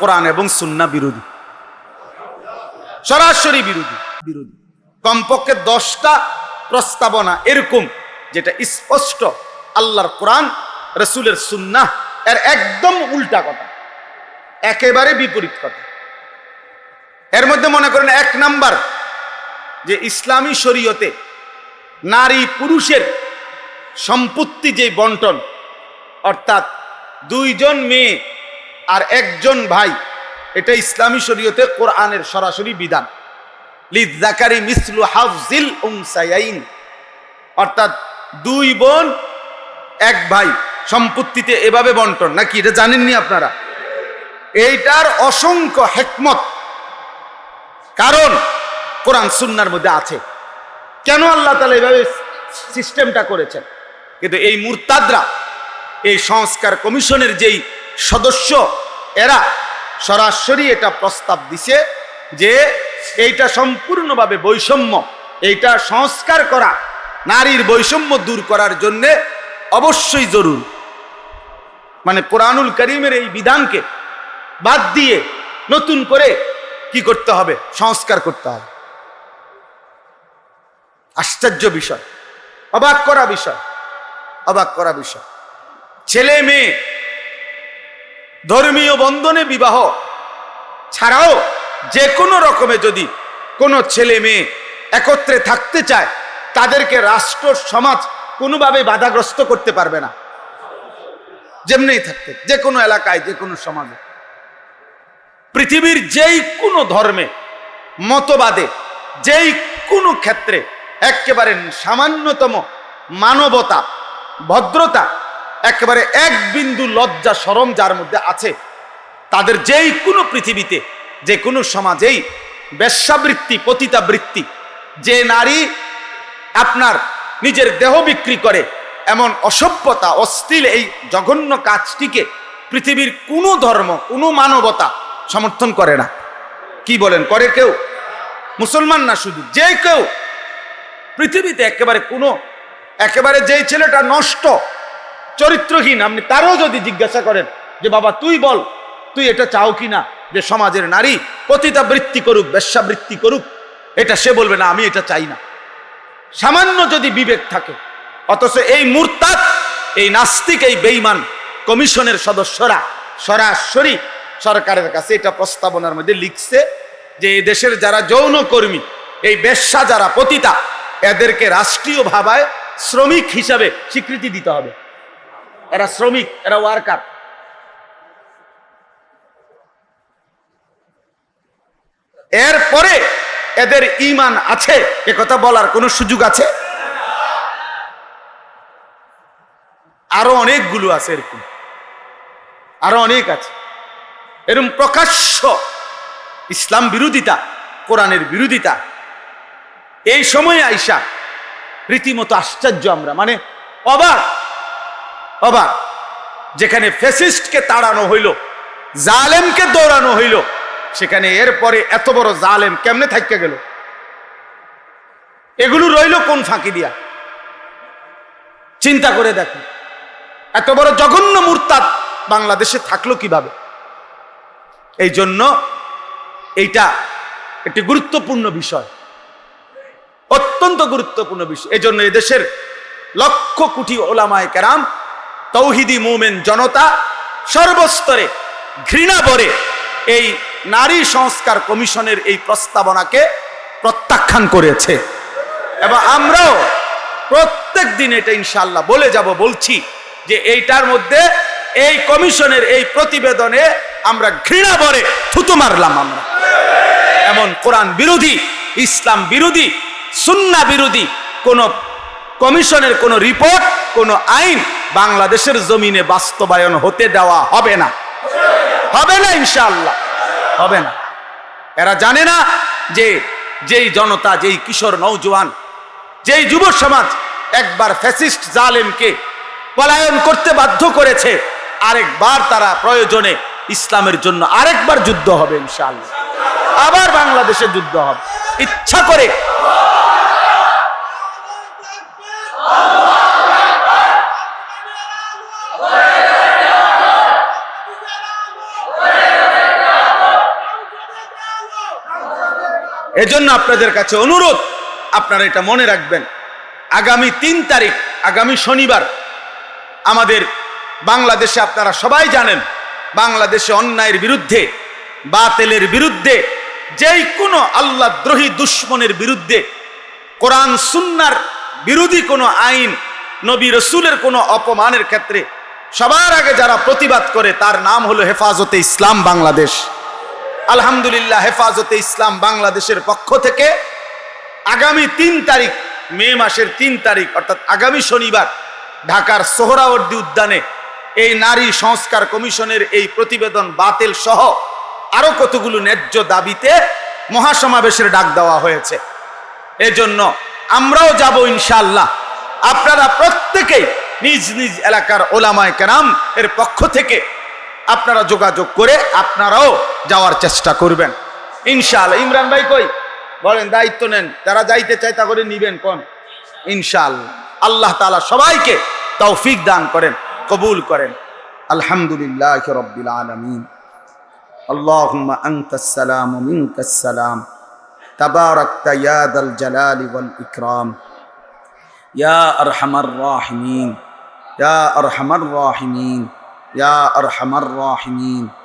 S1: কোরআন এবং সুন্নাহ বিরোধী, সরাসরি বিরোধী। কমপক্ষে 10টা প্রস্তাবনা এরকম যেটা স্পষ্ট আল্লাহর কোরআন, রাসূলের সুন্নাহ এর একদম উল্টা কথা, একেবারে বিপরীত কথা। এর মধ্যে মনে করেন 1 নাম্বার, যে ইসলামী শরীয়তে নারী পুরুষের সম্পত্তি যে বন্টন, অর্থাৎ 2 জন মেয়ে আর 1 জন ভাই, এটা ইসলামী শরীয়তে কোরআনের সরাসরি বিধান। লিযাকারি মিসলু হাফজিল উনসায়াইন, অর্থাৎ 2 বোন 1 ভাই সম্পত্তিতে এভাবে বন্টন, নাকি এটা জানেননি আপনারা? এইটার অসংখ্য হিকমত, কারণ কোরআন সুন্নাহর মধ্যে আছে। কেন আল্লাহ তাআলা এইভাবে সিস্টেমটা করেছেন? কিন্তু এই মুরতাদরা, এই সংস্কার কমিশনের যেই সদস্য, এরা সরাসরি এটা প্রস্তাব দিছে যে এইটা সম্পূর্ণভাবে বৈষম্য, এইটা সংস্কার করা, নারীর বৈষম্য দূর করার জন্য অবশ্যই জরুরি। মানে কোরআনুল কারীমের এই বিধানকে বাদ দিয়ে নতুন করে কি করতে হবে? সংস্কার করতে হবে। আশ্চর্য বিষয়, অবাক করা বিষয়, অবাক করা বিষয়। ছেলে মেয়ে ধর্মীয় বন্ধনে বিবাহ ছাড়াও যে কোনো রকমে যদি কোনো ছেলে মেয়ে একত্রে থাকতে চায়, তাদেরকে রাষ্ট্র সমাজ কোনোভাবে বাধাগ্রস্ত করতে পারবে না। যেমনিই থাকতে, যে কোনো এলাকায়, যে কোনো সমাজে, পৃথিবীর যেই কোনো ধর্মে, মতবাদে, যেই কোনো ক্ষেত্রে একেবারে সামান্যতম মানবতা, ভদ্রতা, একেবারে 1 বিন্দু লজ্জা শরম যার মধ্যে আছে, তাদের যেই কোনো পৃথিবীতে, যে কোনো সমাজেই বেশ্যাবৃত্তি, পতিতাবৃত্তি, যে নারী আপনার নিজের দেহ বিক্রি করে, এমন অসভ্যতা, অশ্লীল এই জঘন্য কাজটিকে পৃথিবীর কোনো ধর্ম, কোনো মানবতা সমর্থন করে না। কি বলেন? করে কেউ? মুসলমান না শুধু, যে কেউ পৃথিবীতে একেবারে যেই ছেলেটা নষ্ট, চরিত্রহীন, আপনি তারও যদি জিজ্ঞাসা করেন যে বাবা তুই বল, তুই এটা চাও কিনা যে সমাজের নারী পতিতাবৃত্তি করুক, বেশ্যাবৃত্তি করুক, এটা সে বলবে না, আমি এটা চাই না। সামান্য যদি বিবেক থাকে। অথচ এই মুরতাদ, এই নাস্তিক, এই বেঈমান কমিশনের সদস্যরা সরাসরি সরকারের কাছে এটা প্রস্তাবনার মধ্যে লিখছে যে এই দেশের যারা যৌনকর্মী, এই বেশ্যা যারা পতিতা, এদেরকে রাষ্ট্রীয় ভাবায় শ্রমিক হিসাবে স্বীকৃতি দিতে হবে। এরা শ্রমিক, এরা ওয়ার্কার। এরপরে এদের ঈমান আছে একথা বলার কোন সুযোগ আছে? আরো অনেকগুলো আছে, এরকম আরো অনেক আছে। এরকম প্রকাশ্য ইসলাম বিরোধিতা, কোরআনের বিরোধিতা। এই সময়ে আইসা রীতিমতো আশ্চর্য আমরা, মানে অবাক অবাক। যেখানে ফ্যাসিস্টকে তাড়ানো হইল, জালেমকে দৌড়ানো হইল, সেখানে এরপরে এত বড় জালেম কেমনে থাইকা গেল? এগুলো রইল কোন ফাঁকি দিয়া? চিন্তা করে দেখুন, এত বড় জঘন্য মুরতাদ বাংলাদেশে থাকলো কিভাবে? এই জন্য এইটা একটি গুরুত্বপূর্ণ বিষয়, অত্যন্ত গুরুত্বপূর্ণ বিষয়। এই জন্য এদেশের লক্ষ কোটি ওলামায়ে কেরাম, তৌহিদি মুমিন জনতা সর্বস্তরে ঘৃণা ভরে এই নারী সংস্কার কমিশনের এই প্রস্তাবনাকে প্রত্যাখ্যান করেছে। এবং আমরাও প্রত্যেক দিন এটা ইনশাআল্লাহ বলে যাব, বলছি যে এইটার মধ্যে, এই কমিশনের এই প্রতিবেদনে আমরা ঘৃণা ভরে থুতু মারলাম। আমরা এমন কোরআন বিরোধী, ইসলাম বিরোধী, সুন্নাহ বিরোধী কোন কমিশনের কোন রিপোর্ট, কোন আইন বাংলাদেশের জমিনে বাস্তবায়ন হতে দেওয়া হবে না, হবে না, ইনশাআল্লাহ হবে না। এরা জানে না যে যেই জনতা, যেই কিশোর নওজোয়ান, যেই যুব সমাজ একবার ফ্যাসিস্ট জালেমকে পলায়ন করতে বাধ্য করেছে, আরেকবার তারা প্রয়োজনে ইসলামের জন্য আরেকবার যুদ্ধ হবে ইনশাআল্লাহ। আবার বাংলাদেশে যুদ্ধ হবে ইচ্ছা করে। এজন্য আপনাদের কাছে অনুরোধ, আপনারা এটা মনে রাখবেন, আগামী 3 তারিখ, আগামী শনিবার আমাদের বাংলাদেশে, আপনারা সবাই জানেন, বাংলাদেশে অন্যায়ের বিরুদ্ধে, বাতিলের বিরুদ্ধে, যেই কোনো আল্লাহদ্রোহী দুশ্মনের বিরুদ্ধে, কোরআন সুন্নাহর বিরোধী কোনো আইন, নবী রসুলের কোনো অপমানের ক্ষেত্রে সবার আগে যারা প্রতিবাদ করে তার নাম হলো হেফাজতে ইসলাম বাংলাদেশ। আলহামদুলিল্লাহ, হেফাজতে ইসলাম বাংলাদেশের পক্ষ থেকে আগামী 3 তারিখ, মে মাসের 3 তারিখ, অর্থাৎ আগামী শনিবার ঢাকার সোহরাওয়ার্দী উদ্যানে এই নারী সংস্কার কমিশনের এই প্রতিবেদন বাতিল সহ আরো কতগুলো ন্যায্য দাবিতে মহাসমাবেশের ডাক দেওয়া হয়েছে। এজন্য আমরাও যাব ইনশাআল্লাহ। আপনারা প্রত্যেকেই নিজ নিজ এলাকার ওলামায়ে কেরাম এর পক্ষ থেকে আপনারা যোগাযোগ করে আপনারাও যাওয়ার চেষ্টা করবেন ইনশাআল্লাহ। ইমরান ভাই কই, বলেন, দায়িত্ব নেন, যারা যাইতে চায় তা করে নিবেন কোন, ইনশাআল্লাহ। আল্লাহ তাআলা সবাইকে তৌফিক দান করেন, কবুল করেন। আলহামদুলিল্লাহি রাব্বিল আলামিন। আল্লাহুম্মা আনতাস সালাম ওয়া মিনকাস সালাম, তাবারাকতা ইয়া দাল জালালি ওয়াল ইকরাম, ইয়া আরহামার রাহিমিন, ইয়া আরহামার রাহিমিন, ইয়া আরহামার রাহিমিন।